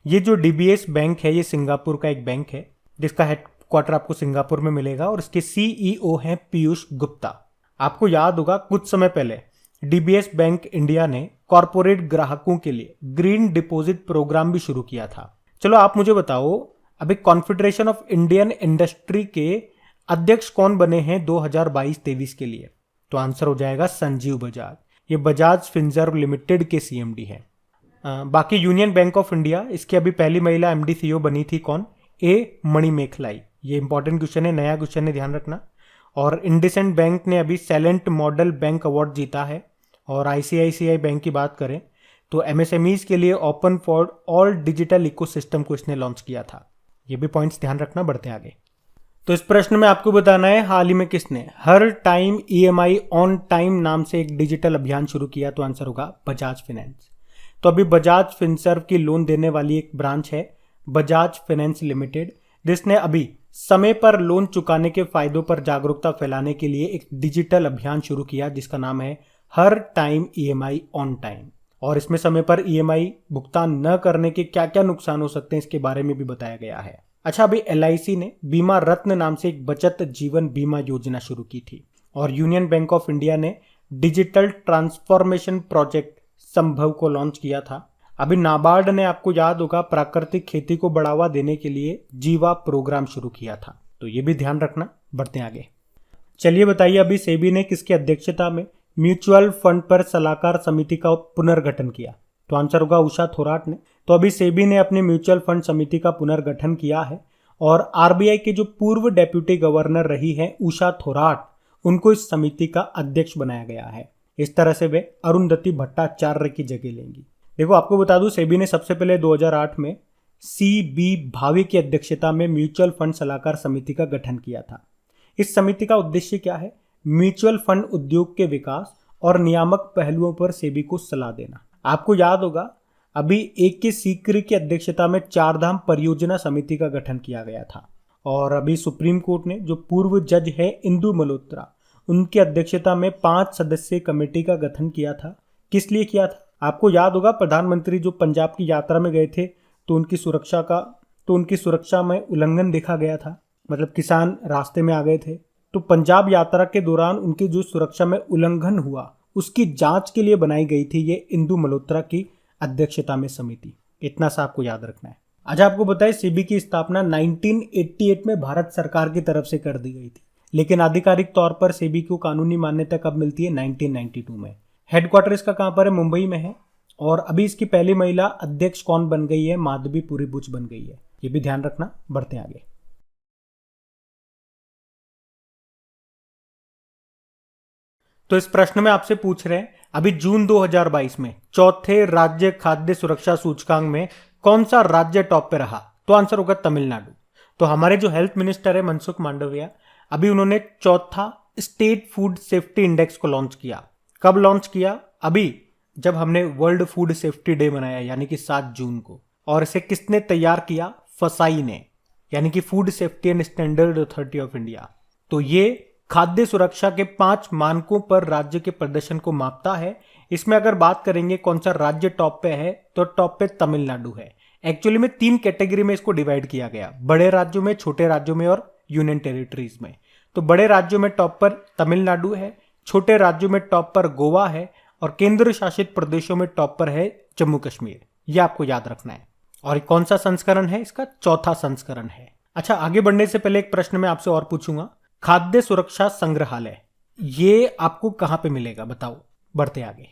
ये जो DBS बैंक है, ये सिंगापुर का एक बैंक है, जिसका हेडक्वार्टर आपको सिंगापुर में मिलेगा और इसके CEO हैं पीयूष गुप्ता। आपको याद होगा कुछ समय पहले DBS बैंक इंडिया ने कॉरपोरेट ग्राहकों के लिए ग्रीन डिपॉजिट प्रोग्राम भी शुरू किया था। चलो आप मुझे बताओ, अभी कॉन्फेडरेशन ऑफ इंडियन इंडस्ट्री के अध्यक्ष कौन बने हैं 2022-23 के लिए? तो आंसर हो जाएगा संजीव बजाज। ये बजाज फिनसर्व लिमिटेड के CMD है। बाकी यूनियन बैंक ऑफ इंडिया, इसकी अभी पहली महिला MD CEO बनी थी कौन? A मणिमेखलाई। ये इंपॉर्टेंट क्वेश्चन है, नया क्वेश्चन है, ध्यान रखना। और इंडसइंड बैंक ने अभी सैलेंट मॉडल बैंक अवार्ड जीता है। और ICICI बैंक की बात करें तो MSMEs के लिए open for all digital ecosystem को इसने लॉन्च किया था। ये भी पॉइंट्स ध्यान रखना। बढ़ते आगे। तो इस प्रश्न में आपको बताना है हाल ही में किसने हर टाइम EMI ऑन टाइम नाम से एक डिजिटल अभियान शुरू किया? तो आंसर होगा बजाज फाइनेंस। तो अभी बजाज फिनसर्व की लोन देने वाली एक ब्रांच है बजाज फाइनेंस लिमिटेड, जिसने अभी समय पर लोन चुकाने के फायदों पर जागरूकता फैलाने के लिए एक डिजिटल अभियान शुरू किया, जिसका नाम है हर टाइम EMI ऑन टाइम। और इसमें समय पर EMI भुगतान न करने के क्या क्या नुकसान हो सकते हैं, इसके बारे में भी बताया गया है। अच्छा, अभी LIC ने बीमा रत्न नाम से एक बचत जीवन बीमा योजना शुरू की थी। और यूनियन बैंक ऑफ इंडिया ने डिजिटल ट्रांसफॉर्मेशन प्रोजेक्ट संभव को लॉन्च किया था। अभी नाबार्ड ने, आपको याद होगा, प्राकृतिक खेती को बढ़ावा देने के लिए जीवा प्रोग्राम शुरू किया था। तो ये भी ध्यान रखना। बढ़ते आगे। चलिए बताइए, अभी सेबी ने किसकी अध्यक्षता में म्यूचुअल फंड पर सलाहकार समिति का पुनर्गठन किया? तो आंसर होगा उषा थोराट ने। तो अभी सेबी ने अपनी म्यूचुअल फंड समिति का पुनर्गठन किया है और RBI के जो पूर्व डेप्यूटी गवर्नर रही है उषा थोराट, उनको इस समिति का अध्यक्ष बनाया गया है। इस तरह से वे अरुंधति भट्टाचार्य की जगह लेंगी। देखो आपको बता दूं, सेबी ने सबसे पहले 2008 में CB भावे की अध्यक्षता में म्यूचुअल फंड सलाहकार समिति का गठन किया था। इस समिति का उद्देश्य क्या है? म्यूचुअल फंड उद्योग के विकास और नियामक पहलुओं पर सेबी को सलाह देना। आपको याद होगा अभी AK सीकरी की अध्यक्षता में चारधाम परियोजना समिति का गठन किया गया था। और अभी सुप्रीम कोर्ट ने जो पूर्व जज है इंदु मल्होत्रा, उनकी अध्यक्षता में 5 सदस्यीय कमेटी का गठन किया था। किस लिए किया था? आपको याद होगा प्रधानमंत्री जो पंजाब की यात्रा में गए थे तो उनकी सुरक्षा में उल्लंघन देखा गया था। मतलब किसान रास्ते में आ गए थे, तो पंजाब यात्रा के दौरान उनकी जो सुरक्षा में उल्लंघन हुआ उसकी जांच के लिए बनाई गई थी ये इंदु मल्होत्रा की अध्यक्षता में समिति। इतना सा आपको याद रखना है। आज आपको बताएं, सेबी की स्थापना 1988 में भारत सरकार की तरफ से कर दी गई थी, लेकिन आधिकारिक तौर पर सेबी को कानूनी मान्यता कब मिलती है? 1992 में। हेडक्वार्टर इसका कहाँ पर है? मुंबई में है। और अभी इसकी पहली महिला अध्यक्ष कौन बन गई है? माधवी पुरी बुच बन गई है, ये भी ध्यान रखना। बढ़ते हैं आगे। तो इस प्रश्न में आपसे पूछ रहे हैं अभी जून 2022 में चौथे राज्य खाद्य सुरक्षा सूचकांक में कौन सा राज्य टॉप पे रहा? तो आंसर होगा तमिलनाडु। तो हमारे जो हेल्थ मिनिस्टर है मनसुख मांडविया, अभी उन्होंने चौथा स्टेट फूड सेफ्टी इंडेक्स को लॉन्च किया। कब लॉन्च किया? अभी जब हमने वर्ल्ड फूड सेफ्टी डे मनाया, यानी कि 7 जून को। और इसे किसने तैयार किया? फसाई ने, यानी कि food safety and standard authority of India. तो ये खाद्य सुरक्षा के 5 मानकों पर राज्य के प्रदर्शन को मापता है। इसमें अगर बात करेंगे कौन सा राज्य टॉप पे है, तो टॉप पे तमिलनाडु है। एक्चुअली में 3 कैटेगरी में इसको डिवाइड किया गया, बड़े राज्यों में, छोटे राज्यों में और यूनियन टेरिटरीज में। तो बड़े राज्यों में टॉप पर तमिलनाडु है, छोटे राज्यों में टॉप पर गोवा है और केंद्र शासित प्रदेशों में टॉप पर है जम्मू कश्मीर। यह आपको याद रखना है। और कौन सा संस्करण है? इसका चौथा संस्करण है। अच्छा, आगे बढ़ने से पहले एक प्रश्न मैं आपसे और पूछूंगा, खाद्य सुरक्षा संग्रहालय ये आपको कहां पे मिलेगा? बताओ। बढ़ते आगे।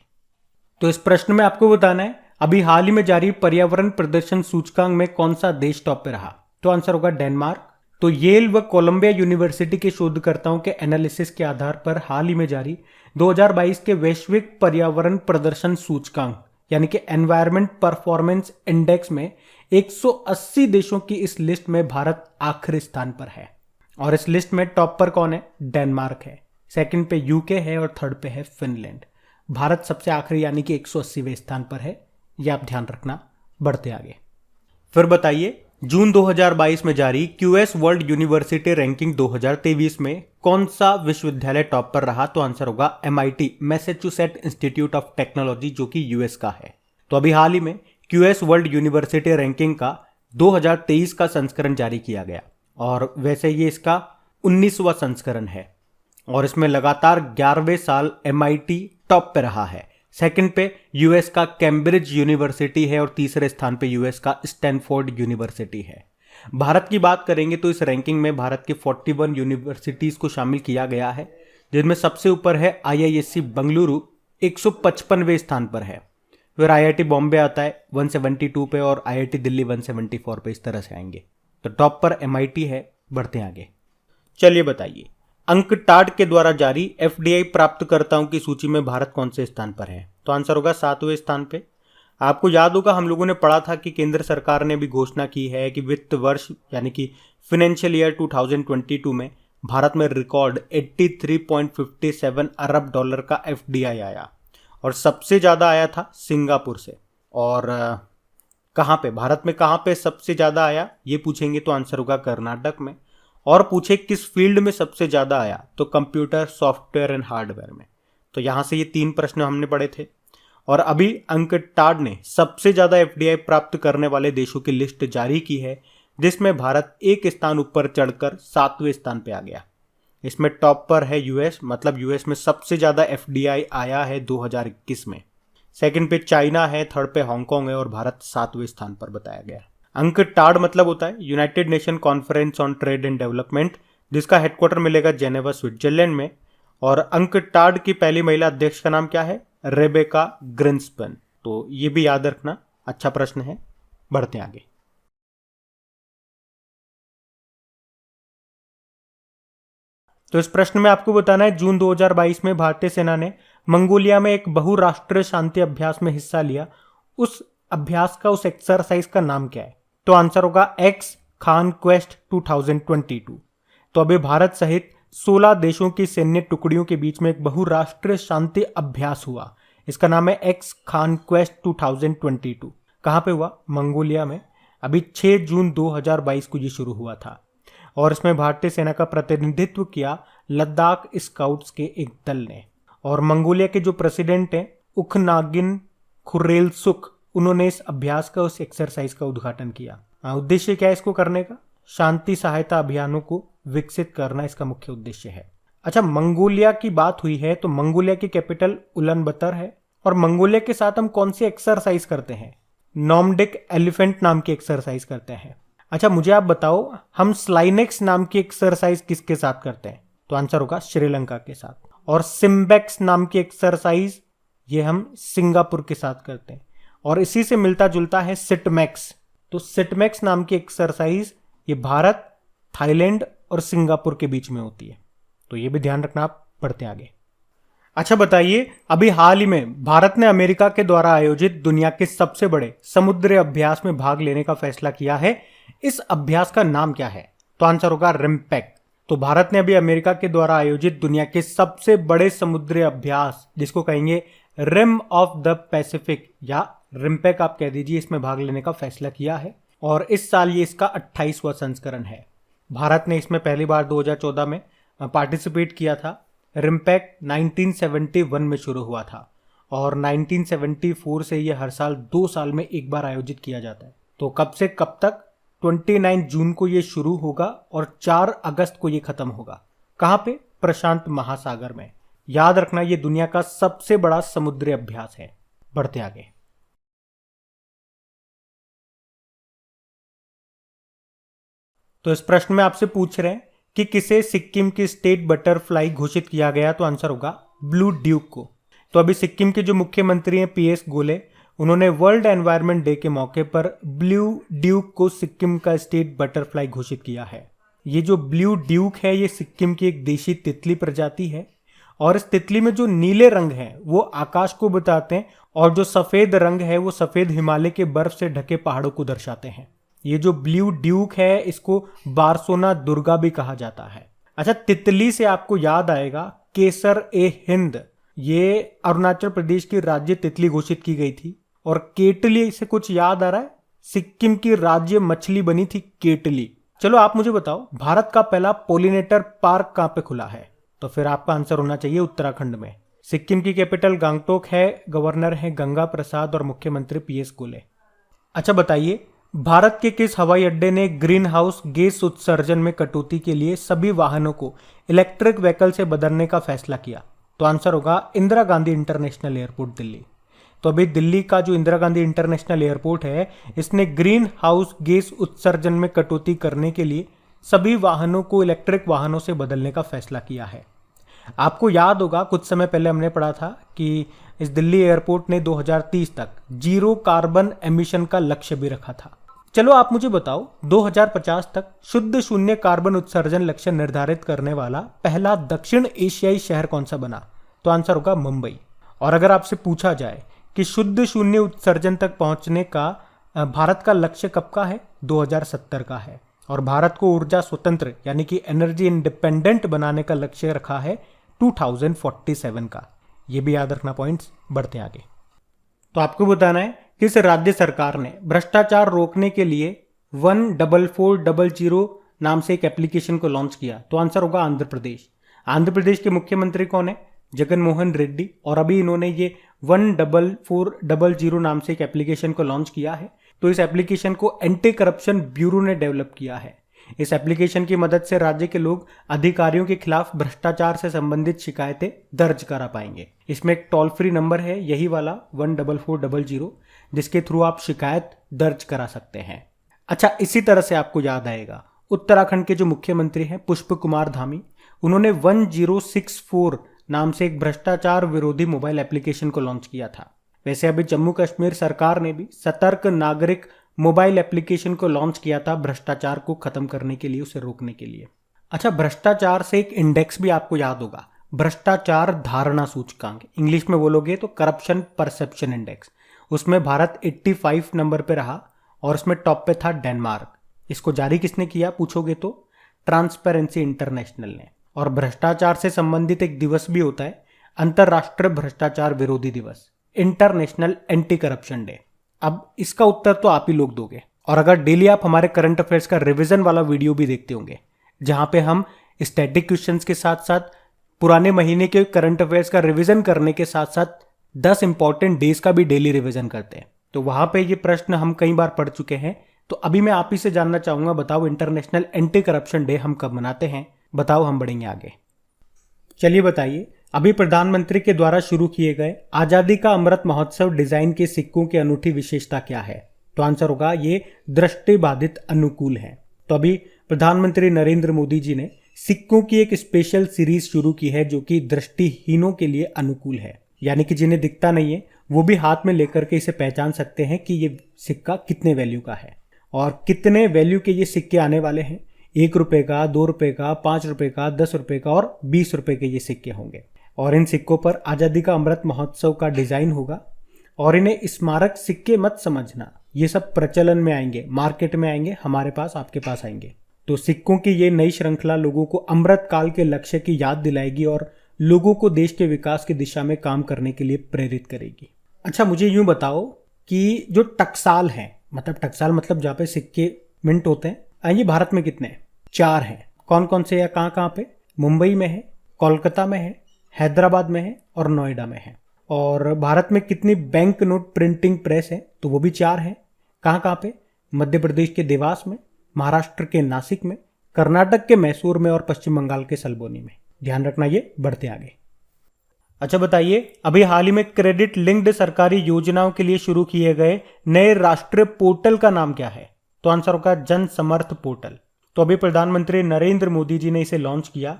तो इस प्रश्न में आपको बताना है अभी हाल ही में जारी पर्यावरण प्रदर्शन सूचकांक में कौन सा देश टॉप पे रहा? तो आंसर होगा डेनमार्क। तो येल व कोलंबिया यूनिवर्सिटी के शोधकर्ताओं के एनालिसिस के आधार पर हाल ही में जारी 2022 के वैश्विक पर्यावरण प्रदर्शन सूचकांक यानी कि एनवायरमेंट परफॉर्मेंस इंडेक्स में 180 देशों की इस लिस्ट में भारत आखिरी स्थान पर है। और इस लिस्ट में टॉप पर कौन है? डेनमार्क है, सेकंड पे यूके है और थर्ड पे है फिनलैंड। भारत सबसे आखिरी यानी कि 180वें स्थान पर है, यह आप ध्यान रखना। बढ़ते आगे। फिर बताइए, जून 2022 में जारी क्यूएस वर्ल्ड यूनिवर्सिटी रैंकिंग 2023 में कौन सा विश्वविद्यालय टॉप पर रहा? तो आंसर होगा MIT, Massachusetts institute of technology, जो कि यूएस का है। तो अभी हाल ही में क्यूएस वर्ल्ड यूनिवर्सिटी रैंकिंग का 2023 का संस्करण जारी किया गया और वैसे ये इसका 19वां संस्करण है और इसमें लगातार 11वें साल MIT टॉप पे रहा है। सेकंड पे यूएस का कैम्ब्रिज यूनिवर्सिटी है और तीसरे स्थान पे यूएस का स्टैनफोर्ड यूनिवर्सिटी है। भारत की बात करेंगे तो इस रैंकिंग में भारत के 41 यूनिवर्सिटीज को शामिल किया गया है, जिनमें सबसे ऊपर है IISc बेंगलुरु, 155वें स्थान पर है। फिर IIT बॉम्बे आता है 172 पे और IIT दिल्ली 174 पे, इस तरह से आएंगे। तो टॉप पर MIT है। बढ़ते हैं आगे। चलिए बताइए, अंकटाड के द्वारा जारी FDI प्राप्तकर्ताओं की सूची में भारत कौन से स्थान पर है? तो आंसर होगा 7वें स्थान पे। आपको याद होगा हम लोगों ने पढ़ा था कि केंद्र सरकार ने भी घोषणा की है कि वित्त वर्ष यानी कि फाइनेंशियल ईयर 2022 में भारत में रिकॉर्ड 83.57 अरब डॉलर का FDI आया और सबसे ज़्यादा आया था सिंगापुर से। और कहाँ पे, भारत में कहाँ पे सबसे ज़्यादा आया ये पूछेंगे तो आंसर होगा कर्नाटक में। और पूछे किस फील्ड में सबसे ज़्यादा आया, तो कंप्यूटर, सॉफ्टवेयर एंड हार्डवेयर में। तो यहाँ से ये 3 प्रश्न हमने पढ़े थे। और अभी अंकटाड ने सबसे ज़्यादा FDI प्राप्त करने वाले देशों की लिस्ट जारी की है, जिसमें भारत एक स्थान ऊपर चढ़कर 7वें स्थान पे आ गया। इसमें टॉप पर है यूएस, मतलब यूएस में सबसे ज़्यादा FDI आया है 2021 में। सेकंड पे चाइना है, थर्ड पे हांगकांग है और भारत 7वें स्थान पर बताया गया। अंकटाड मतलब होता है United nation conference on trade and development, जिसका हेडक्वार्टर मिलेगा जेनेवा स्विट्जरलैंड में। और अंकटाड की पहली महिला अध्यक्ष का नाम क्या है? रेबेका ग्रिन्सपन। तो ये भी याद रखना, अच्छा प्रश्न है। बढ़ते आगे। तो इस प्रश्न में आपको बताना है जून 2022 में भारतीय सेना ने मंगोलिया में एक बहुराष्ट्रीय शांति अभ्यास में हिस्सा लिया। उस अभ्यास का, उस एक्सरसाइज का नाम क्या है? तो आंसर होगा एक्स खान क्वेस्ट 2022। तो अभी भारत सहित 16 देशों की सैन्य टुकड़ियों के बीच में एक बहुराष्ट्रीय शांति अभ्यास हुआ। इसका नाम है एक्स खान क्वेस्ट 2022। कहाँ पे हुआ? मंगोलिया में। अभी 6 जून 2022 को ये शुरू हुआ था और इसमें भारतीय सेना का प्रतिनिधित्व किया लद्दाख स्काउट्स के एक दल ने। और मंगोलिया के जो प्रेसिडेंट हैं उखनागिन खुरेलसुख, उन्होंने इस अभ्यास का, उस एक्सरसाइज का उद्घाटन किया। उद्देश्य क्या है इसको करने का? शांति सहायता अभियानों को विकसित करना इसका मुख्य उद्देश्य है। अच्छा, मंगोलिया की बात हुई है तो मंगोलिया की कैपिटल उलानबतर है। और मंगोलिया के साथ हम कौन सी एक्सरसाइज करते हैं? नॉर्डिक एलिफेंट नाम की एक्सरसाइज करते हैं। अच्छा, मुझे आप बताओ, हम स्लाइनेक्स नाम की एक्सरसाइज किसके साथ करते हैं? तो आंसर होगा श्रीलंका के साथ। और सिम्बेक्स नाम की एक्सरसाइज ये हम सिंगापुर के साथ करते हैं। और इसी से मिलता जुलता है सिटमैक्स। तो सिटमैक्स नाम की एक्सरसाइज ये भारत, थाईलैंड और सिंगापुर के बीच में होती है, तो ये भी ध्यान रखना। आप बढ़ते आगे। अच्छा बताइए, अभी हाल ही में भारत ने अमेरिका के द्वारा आयोजित दुनिया के सबसे बड़े समुद्री अभ्यास में भाग लेने का फैसला किया है। इस अभ्यास का नाम क्या है? तो आंसर होगा रिम्पैक। तो भारत ने अभी अमेरिका के द्वारा आयोजित दुनिया के सबसे बड़े समुद्री अभ्यास, जिसको कहेंगे रिम ऑफ द पैसिफिक या रिम्पैक आप कह दीजिए, इसमें भाग लेने का फैसला किया है और इस साल ये इसका 28वां संस्करण है। भारत ने इसमें पहली बार 2014 में पार्टिसिपेट किया था। रिम्पैक 1971 में शुरू हुआ था और 1974 से ये हर साल 2 साल में एक बार आयोजित किया जाता है। तो कब से कब तक? 29 जून को ये शुरू होगा और 4 अगस्त को ये खत्म होगा। कहाँ पे? प्रशांत महासागर में। याद रखना, ये दुनिया का सबसे बड़ा समुद्री अभ्यास है। बढ़ते आगे। तो इस प्रश्न में आपसे पूछ रहे हैं कि किसे सिक्किम की स्टेट बटरफ्लाई घोषित किया गया? तो आंसर होगा ब्लू ड्यूक को। तो अभी सिक्किम के जो मुख्यमंत्री हैं पीएस गोले, उन्होंने वर्ल्ड एनवायरनमेंट डे के मौके पर ब्लू ड्यूक को सिक्किम का स्टेट बटरफ्लाई घोषित किया है। ये जो ब्लू ड्यूक है ये सिक्किम की एक देशी तितली प्रजाति है और इस तितली में जो नीले रंग हैं वो आकाश को बताते हैं और जो सफेद रंग है वो सफेद हिमालय के बर्फ से ढके पहाड़ों को दर्शाते हैं। ये जो ब्लू ड्यूक है इसको बारसोना दुर्गा भी कहा जाता है। अच्छा, तितली से आपको याद आएगा केसर ए हिंद, ये अरुणाचल प्रदेश की राज्य तितली घोषित की गई थी। और केटली से कुछ याद आ रहा है? सिक्किम की राज्य मछली बनी थी केटली। चलो आप मुझे बताओ, भारत का पहला पोलिनेटर पार्क कहां पे खुला है? तो फिर आपका आंसर होना चाहिए उत्तराखंड में। सिक्किम की कैपिटल गंगटोक है, गवर्नर है गंगा प्रसाद और मुख्यमंत्री पीएस गोले। अच्छा बताइए, भारत के किस हवाई अड्डे ने ग्रीन हाउस गैस उत्सर्जन में कटौती के लिए सभी वाहनों को इलेक्ट्रिक व्हीकल से बदलने का फैसला किया? तो आंसर होगा इंदिरा गांधी इंटरनेशनल एयरपोर्ट दिल्ली। तो अभी दिल्ली का जो इंदिरा गांधी इंटरनेशनल एयरपोर्ट है, इसने ग्रीन हाउस गैस उत्सर्जन में कटौती करने के लिए सभी वाहनों को इलेक्ट्रिक वाहनों से बदलने का फैसला किया है। आपको याद होगा कुछ समय पहले हमने पढ़ा था कि इस दिल्ली एयरपोर्ट ने 2030 तक जीरो कार्बन एमिशन का लक्ष्य भी रखा था। चलो आप मुझे बताओ, 2050 तक शुद्ध शून्य कार्बन उत्सर्जन लक्ष्य निर्धारित करने वाला पहला दक्षिण एशियाई शहर कौन सा बना? तो आंसर होगा मुंबई। और अगर आपसे पूछा जाए कि शुद्ध शून्य उत्सर्जन तक पहुंचने का भारत का लक्ष्य कब का है? 2070 का है। और भारत को ऊर्जा स्वतंत्र यानी कि एनर्जी इंडिपेंडेंट बनाने का लक्ष्य रखा है 2047 का। ये भी याद रखना पॉइंट्स। बढ़ते आगे। तो आपको बताना है किस राज्य सरकार ने भ्रष्टाचार रोकने के लिए 14400 नाम से एक एप्लीकेशन को लॉन्च किया? तो आंसर होगा आंध्र प्रदेश। आंध्र प्रदेश के मुख्यमंत्री कौन है? जगन मोहन रेड्डी। और अभी इन्होंने ये 14400 नाम से एक एप्लीकेशन को लॉन्च किया है। तो इस एप्लीकेशन को एंटी करप्शन ब्यूरो ने डेवलप किया है। इस एप्लीकेशन की मदद से राज्य के लोग अधिकारियों के खिलाफ भ्रष्टाचार से संबंधित शिकायतें दर्ज करा पाएंगे। इसमें एक टोल फ्री नंबर है, यही वाला 14400, जिसके थ्रू आप शिकायत दर्ज करा सकते हैं। अच्छा, इसी तरह से आपको याद आएगा उत्तराखंड के जो मुख्यमंत्री हैं पुष्प कुमार धामी, उन्होंने 1064 नाम से एक भ्रष्टाचार विरोधी मोबाइल एप्लीकेशन को लॉन्च किया था। वैसे अभी जम्मू कश्मीर सरकार ने भी सतर्क नागरिक मोबाइल एप्लीकेशन को लॉन्च किया था भ्रष्टाचार को खत्म करने के लिए, उसे रोकने के लिए। अच्छा, भ्रष्टाचार से एक इंडेक्स भी आपको याद होगा, भ्रष्टाचार धारणा सूचकांक, इंग्लिश में बोलोगे तो करप्शन परसेप्शन इंडेक्स। उसमें भारत 85 नंबर पे रहा और उसमें टॉप पे था डेनमार्क। इसको जारी किसने किया पूछोगे तो ट्रांसपेरेंसी इंटरनेशनल ने। और भ्रष्टाचार से संबंधित एक दिवस भी होता है, अंतरराष्ट्रीय भ्रष्टाचार विरोधी दिवस, इंटरनेशनल एंटी करप्शन डे। अब इसका उत्तर तो आप ही लोग दोगे। और अगर डेली आप हमारे करंट अफेयर्स का रिवीजन वाला वीडियो भी देखते होंगे, जहां पे हम स्टैटिक क्वेश्चंस के साथ साथ पुराने महीने के करंट अफेयर्स का रिवीजन करने के साथ साथ 10 इंपॉर्टेंट डेज का भी डेली रिवीजन करते हैं, तो वहां पे ये प्रश्न हम कई बार पढ़ चुके हैं। तो अभी मैं आप ही से जानना चाहूंगा, बताओ इंटरनेशनल एंटी करप्शन डे हम कब मनाते हैं? बताओ, हम बढ़ेंगे आगे। चलिए बताइए, अभी प्रधानमंत्री के द्वारा शुरू किए गए आजादी का अमृत महोत्सव डिजाइन के सिक्कों की अनूठी विशेषता क्या है? तो आंसर होगा ये दृष्टिबाधित अनुकूल है। तो अभी प्रधानमंत्री नरेंद्र मोदी जी ने सिक्कों की एक स्पेशल सीरीज शुरू की है जो कि दृष्टिहीनों के लिए अनुकूल है। यानी कि जिन्हें दिखता नहीं है वो भी हाथ में लेकर के इसे पहचान सकते हैं कि ये सिक्का कितने वैल्यू का है और कितने वैल्यू के ये सिक्के आने वाले हैं। 1 रुपए का, 2 रुपए का, 5 रुपए का, 10 रुपए का और 20 रुपए के ये सिक्के होंगे। और इन सिक्कों पर आज़ादी का अमृत महोत्सव का डिजाइन होगा। और इन्हें स्मारक सिक्के मत समझना, ये सब प्रचलन में आएंगे, मार्केट में आएंगे, हमारे पास, आपके पास आएंगे। तो सिक्कों की ये नई श्रृंखला लोगों को अमृत काल के लक्ष्य की याद दिलाएगी और लोगों को देश के विकास की दिशा में काम करने के लिए प्रेरित करेगी। अच्छा, मुझे यूं बताओ कि जो टकसाल है, मतलब टकसाल मतलब जहाँ पे सिक्के मिंट होते हैं, ये भारत में कितने हैं? 4 हैं। कौन कौन से या कहाँ कहाँ पे? मुंबई में है, कोलकाता में है, हैदराबाद में है और नोएडा में है। और भारत में कितनी बैंक नोट प्रिंटिंग प्रेस है? तो वो भी 4 हैं। कहाँ कहाँ पे? मध्य प्रदेश के देवास में, महाराष्ट्र के नासिक में, कर्नाटक के मैसूर में और पश्चिम बंगाल के सलबोनी में। ध्यान रखना, ये बढ़ते आगे। अच्छा बताइए, अभी हाल ही में क्रेडिट लिंक्ड सरकारी योजनाओं के लिए शुरू किए गए नए राष्ट्रीय पोर्टल का नाम क्या है? तो आंसर होगा जन समर्थ पोर्टल। तो अभी प्रधानमंत्री नरेंद्र मोदी जी ने इसे लॉन्च किया।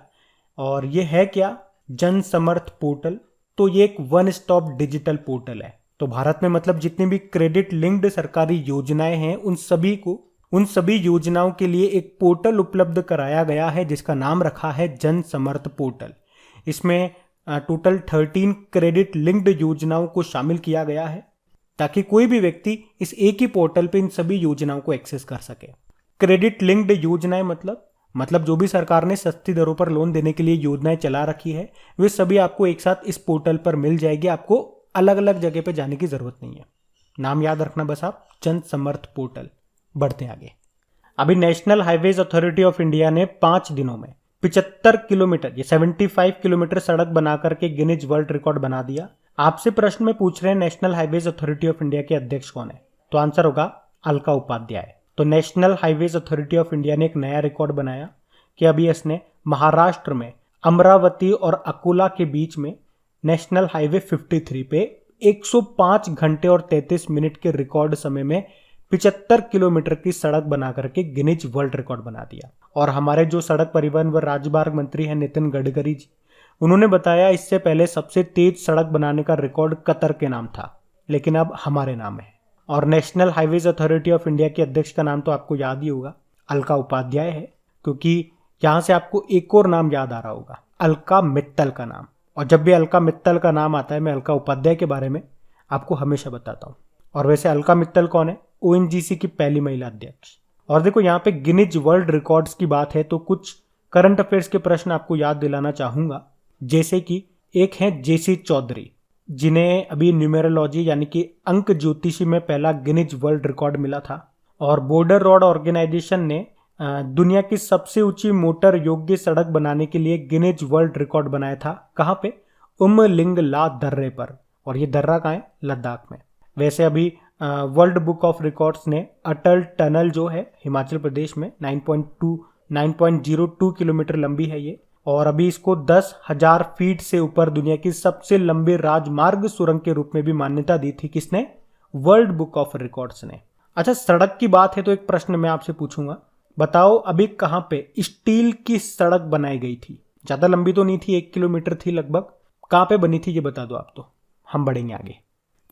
और ये है क्या जन समर्थ पोर्टल? तो ये एक वन स्टॉप डिजिटल पोर्टल है। तो भारत में मतलब जितनी भी क्रेडिट लिंक्ड सरकारी योजनाएं हैं उन सभी योजनाओं के लिए एक पोर्टल उपलब्ध कराया गया है जिसका नाम रखा है जन समर्थ पोर्टल। इसमें टोटल 13 क्रेडिट लिंक्ड योजनाओं को शामिल किया गया है ताकि कोई भी व्यक्ति इस एक ही पोर्टल पे इन सभी योजनाओं को एक्सेस कर सके। क्रेडिट लिंक्ड योजनाएं मतलब जो भी सरकार ने सस्ती दरों पर लोन देने के लिए योजनाएं चला रखी है वे सभी आपको एक साथ इस पोर्टल पर मिल जाएगी। आपको अलग अलग जगह पे जाने की जरूरत नहीं है। नाम याद रखना बस आप, जन समर्थ पोर्टल। बढ़ते आगे। अभी national highways authority of India ने 5 दिनों में 75 किलोमीटर, ये 75 किलोमीटर सड़क बना करके गिनीज वर्ल्ड रिकॉर्ड बना दिया। आपसे प्रश्न में पूछ रहे हैं national highways authority of India के अध्यक्ष कौन है? तो आंसर होगा अलका उपाध्याय। तो national highways authority of India ने एक नया रिकॉर्ड बनाया कि अभी इसने महाराष्ट्र में अमरावती और अकोला के बीच में नेशनल हाईवे 53 पे 105 घंटे और 33 मिनट के रिकॉर्ड समय में 75 किलोमीटर की सड़क बना करके गिनीज वर्ल्ड रिकॉर्ड बना दिया। और हमारे जो सड़क परिवहन व राजमार्ग मंत्री हैं नितिन गडकरी जी, उन्होंने बताया इससे पहले सबसे तेज सड़क बनाने का रिकॉर्ड कतर के नाम था, लेकिन अब हमारे नाम है। और national highways authority of India के अध्यक्ष का नाम तो आपको याद ही होगा, अलका उपाध्याय है, क्योंकि यहां से आपको एक और नाम याद आ रहा होगा, अलका मित्तल का नाम। और जब भी अलका मित्तल का नाम आता है मैं अलका उपाध्याय के बारे में आपको हमेशा बताता हूँ। और वैसे अलका मित्तल कौन है? ओएनजीसी की पहली महिला अध्यक्ष। और देखो यहाँ पे गिनीज वर्ल्ड रिकॉर्ड्स की बात है तो कुछ करंट अफेयर्स के प्रश्न आपको याद दिलाना चाहूंगा। जैसे कि एक है जेसी चौधरी, जिन्हें अभी न्यूमेरोलॉजी यानी कि अंक ज्योतिषी में पहला गिनीज वर्ल्ड रिकॉर्ड मिला था। और बॉर्डर रोड ऑर्गेनाइजेशन ने दुनिया की सबसे ऊंची मोटर योग्य सड़क बनाने के लिए गिनीज वर्ल्ड रिकॉर्ड बनाया था। कहाँ पे? उमलिंगला दर्रे पर। और ये दर्रा कहाँ है? लद्दाख में। वैसे अभी वर्ल्ड बुक ऑफ रिकॉर्ड्स ने अटल टनल जो है हिमाचल प्रदेश में 9.02 किलोमीटर लंबी है ये, और अभी इसको 10,000 फीट से ऊपर दुनिया की सबसे लंबे राजमार्ग सुरंग के रूप में भी मान्यता दी थी। किसने? वर्ल्ड बुक ऑफ रिकॉर्ड्स ने। अच्छा, सड़क की बात है तो एक प्रश्न मैं आपसे पूछूंगा, बताओ अभी कहाँ पे स्टील की सड़क बनाई गई थी? ज्यादा लंबी तो नहीं थी, 1 किलोमीटर थी लगभग। कहाँ पे बनी थी ये बता दो आप, तो हम बढ़ेंगे आगे।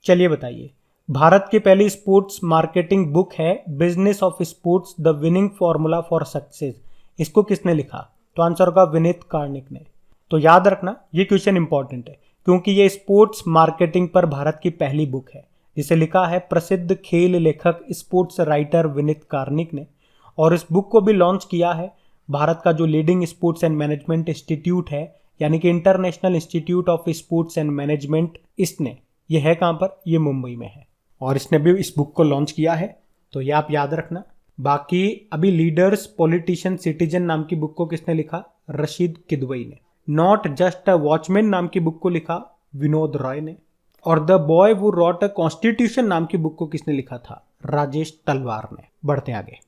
चलिए बताइए, भारत की पहली स्पोर्ट्स मार्केटिंग बुक है business of sports the winning formula for success. इसको किसने लिखा? तो आंसर होगा विनीत कार्निक ने। तो याद रखना ये क्वेश्चन इंपॉर्टेंट है क्योंकि ये स्पोर्ट्स मार्केटिंग पर भारत की पहली बुक है जिसे लिखा है प्रसिद्ध खेल लेखक स्पोर्ट्स राइटर विनीत कार्निक ने। और इस बुक को भी लॉन्च किया है भारत का जो leading sports and management institute है, यानी कि international institute of sports and management. इसने ये है कहाँ पर? ये मुंबई में है। और इसने भी इस बुक को लॉन्च किया है, तो ये आप याद रखना। बाकी अभी लीडर्स पॉलिटिशियन सिटीजन नाम की बुक को किसने लिखा? रशीद किदवई ने। नॉट जस्ट अ वॉचमैन नाम की बुक को लिखा विनोद रॉय ने। और द बॉय वो रॉट अ कॉन्स्टिट्यूशन नाम की बुक को किसने लिखा था? राजेश तलवार ने। बढ़ते आगे।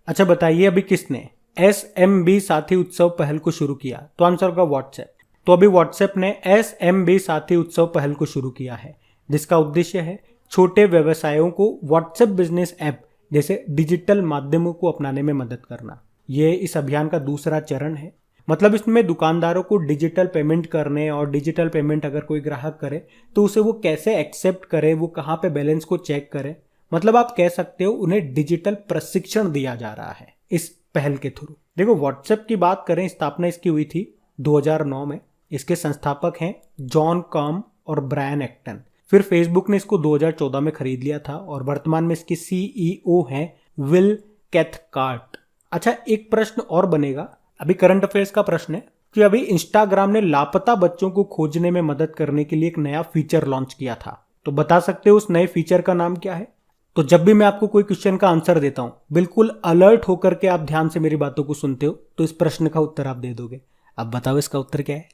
अच्छा बताइए, अभी किसने SMB साथी उत्सव पहल को शुरू किया? तो आंसर होगा व्हाट्सएप। तो अभी व्हाट्सएप ने SMB साथी उत्सव पहल को शुरू किया है जिसका उद्देश्य है छोटे व्यवसायों को व्हाट्सएप बिजनेस ऐप जैसे डिजिटल माध्यमों को अपनाने में मदद करना। ये इस अभियान का दूसरा चरण है मतलब इसमें दुकानदारों को डिजिटल पेमेंट करने और डिजिटल पेमेंट अगर कोई ग्राहक करे तो उसे वो कैसे एक्सेप्ट करे, वो कहाँ पे बैलेंस को चेक करे, मतलब आप कह सकते हो उन्हें डिजिटल प्रशिक्षण दिया जा रहा है इस पहल के थ्रू। देखो व्हाट्सएप की बात करें, स्थापना इसकी हुई थी 2009 में। इसके संस्थापक हैं जॉन कॉम और ब्रायन एक्टन। फिर फेसबुक ने इसको 2014 में खरीद लिया था और वर्तमान में इसके सीईओ हैं विल कैथकार्ट। अच्छा, एक प्रश्न और बनेगा, अभी करंट अफेयर्स का प्रश्न है कि अभी इंस्टाग्राम ने लापता बच्चों को खोजने में मदद करने के लिए एक नया फीचर लॉन्च किया था, तो बता सकते हो उस नए फीचर का नाम क्या है? तो जब भी मैं आपको कोई क्वेश्चन का आंसर देता हूं, बिल्कुल अलर्ट होकर के आप ध्यान से मेरी बातों को सुनते हो, तो इस प्रश्न का उत्तर आप दे दोगे। अब बताओ इसका उत्तर क्या है?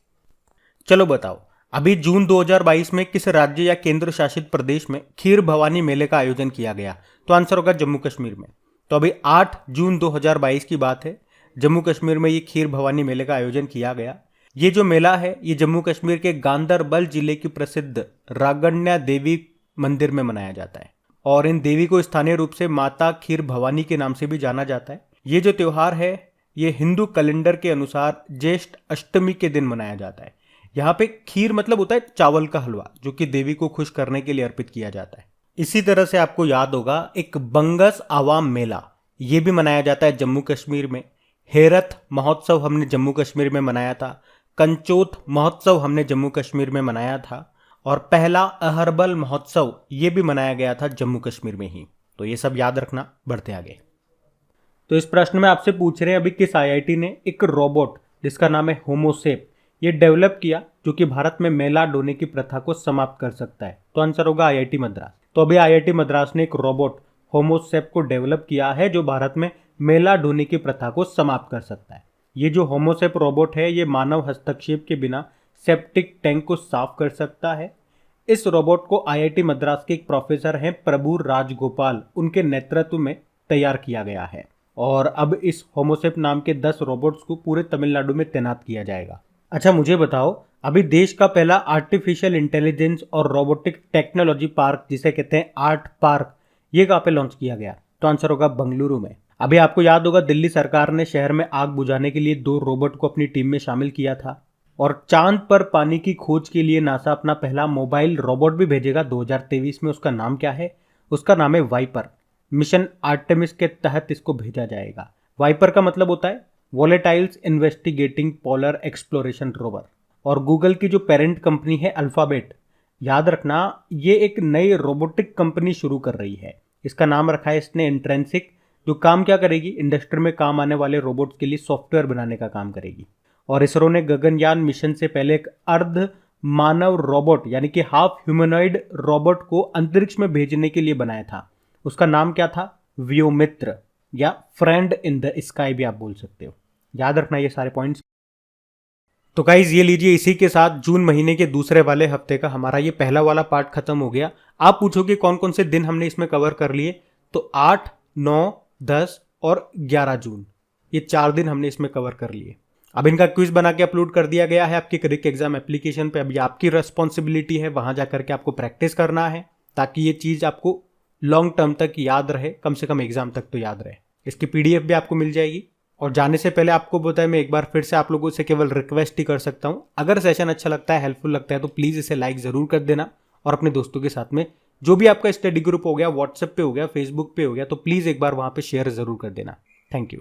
चलो बताओ, अभी जून 2022 में किस राज्य या केंद्र शासित प्रदेश में खीर भवानी मेले का आयोजन किया गया? तो आंसर होगा जम्मू कश्मीर में। तो अभी 8 जून 2022 की बात है, जम्मू कश्मीर में ये खीर भवानी मेले का आयोजन किया गया। ये जो मेला है ये जम्मू कश्मीर के गांदरबल जिले की प्रसिद्ध रागण्या देवी मंदिर में मनाया जाता है और इन देवी को स्थानीय रूप से माता खीर भवानी के नाम से भी जाना जाता है। ये जो त्योहार है ये हिंदू कैलेंडर के अनुसार ज्येष्ठ अष्टमी के दिन मनाया जाता है। यहाँ पे खीर मतलब होता है चावल का हलवा, जो कि देवी को खुश करने के लिए अर्पित किया जाता है। इसी तरह से आपको याद होगा एक बंगस आवाम मेला, ये भी मनाया जाता है जम्मू कश्मीर में। हेरथ महोत्सव हमने जम्मू कश्मीर में मनाया था। कंचोथ महोत्सव हमने जम्मू कश्मीर में मनाया था और पहला अहरबल महोत्सव ये भी मनाया गया था जम्मू कश्मीर में ही। तो ये सब याद रखना, बढ़ते आगे। तो इस प्रश्न में आपसे पूछ रहे हैं अभी किस आईआईटी ने एक रोबोट जिसका नाम है होमोसेप ये डेवलप किया जो कि भारत में मेला ढोने की प्रथा को समाप्त कर सकता है? तो आंसर होगा आईआईटी मद्रास। तो अभी आईआईटी मद्रास ने एक रोबोट होमोसेप को डेवलप किया है जो भारत में मेला ढोने की प्रथा को समाप्त कर सकता है। ये जो होमोसेप रोबोट है ये मानव हस्तक्षेप के बिना सेप्टिक टैंक को साफ कर सकता है। इस रोबोट को आईआईटी मद्रास के एक प्रोफेसर हैं प्रभु राजगोपाल, उनके नेतृत्व में तैयार किया गया है और अब इस होमोसेप नाम के 10 रोबोट्स को पूरे तमिलनाडु में तैनात किया जाएगा। अच्छा मुझे बताओ, अभी देश का पहला आर्टिफिशियल इंटेलिजेंस और रोबोटिक टेक्नोलॉजी पार्क जिसे कहते हैं आर्ट पार्क, ये कहाँ पे लॉन्च किया गया? तो आंसर होगा बंगलुरु में। अभी आपको याद होगा दिल्ली सरकार ने शहर में आग बुझाने के लिए 2 रोबोट को अपनी टीम में शामिल किया था और चांद पर पानी की खोज के लिए नासा अपना पहला मोबाइल रोबोट भी भेजेगा 2023 में। उसका नाम क्या है? उसका नाम है वाइपर। मिशन आर्टेमिस के तहत इसको भेजा जाएगा। वाइपर का मतलब होता है वॉलेटाइल्स इन्वेस्टिगेटिंग पोलर एक्सप्लोरेशन रोवर। और गूगल की जो पेरेंट कंपनी है अल्फाबेट, याद रखना ये एक नई रोबोटिक कंपनी शुरू कर रही है। इसका नाम रखा है इसने इंट्रेंसिक, जो काम क्या करेगी? इंडस्ट्री में काम आने वाले रोबोट्स के लिए सॉफ्टवेयर बनाने का काम करेगी। और इसरो ने गगनयान मिशन से पहले एक अर्ध मानव रोबोट यानी कि हाफ ह्यूमनॉइड रोबोट को अंतरिक्ष में भेजने के लिए बनाया था। उसका नाम क्या था? व्योमित्र या फ्रेंड इन द स्काई भी आप बोल सकते हो। याद रखना ये सारे पॉइंट्स। तो गाइज ये लीजिए, इसी के साथ जून महीने के दूसरे वाले हफ्ते का हमारा ये पहला वाला पार्ट खत्म हो गया। आप पूछोगे कौन कौन से दिन हमने इसमें कवर कर लिए, तो 8, 9, 10 और 11 जून, ये 4 दिन हमने इसमें कवर कर लिए। अब इनका क्विज बना के अपलोड कर दिया गया है आपके क्रिक एग्जाम एप्लीकेशन पे। अभी आपकी रेस्पॉन्सिबिलिटी है वहां जाकर के आपको प्रैक्टिस करना है ताकि ये चीज आपको लॉन्ग टर्म तक याद रहे, कम से कम एग्जाम तक तो याद रहे। इसकी पीडीएफ भी आपको मिल जाएगी। और जाने से पहले आपको बताया, मैं एक बार फिर से आप लोगों से केवल रिक्वेस्ट ही कर सकता हूं, अगर सेशन अच्छा लगता है, हेल्पफुल लगता है, तो प्लीज इसे लाइक जरूर कर देना और अपने दोस्तों के साथ में जो भी आपका स्टडी ग्रुप हो गया, व्हाट्सएप पे हो गया, फेसबुक पे हो गया, तो प्लीज एक बार वहां पे शेयर जरूर कर देना। Thank you.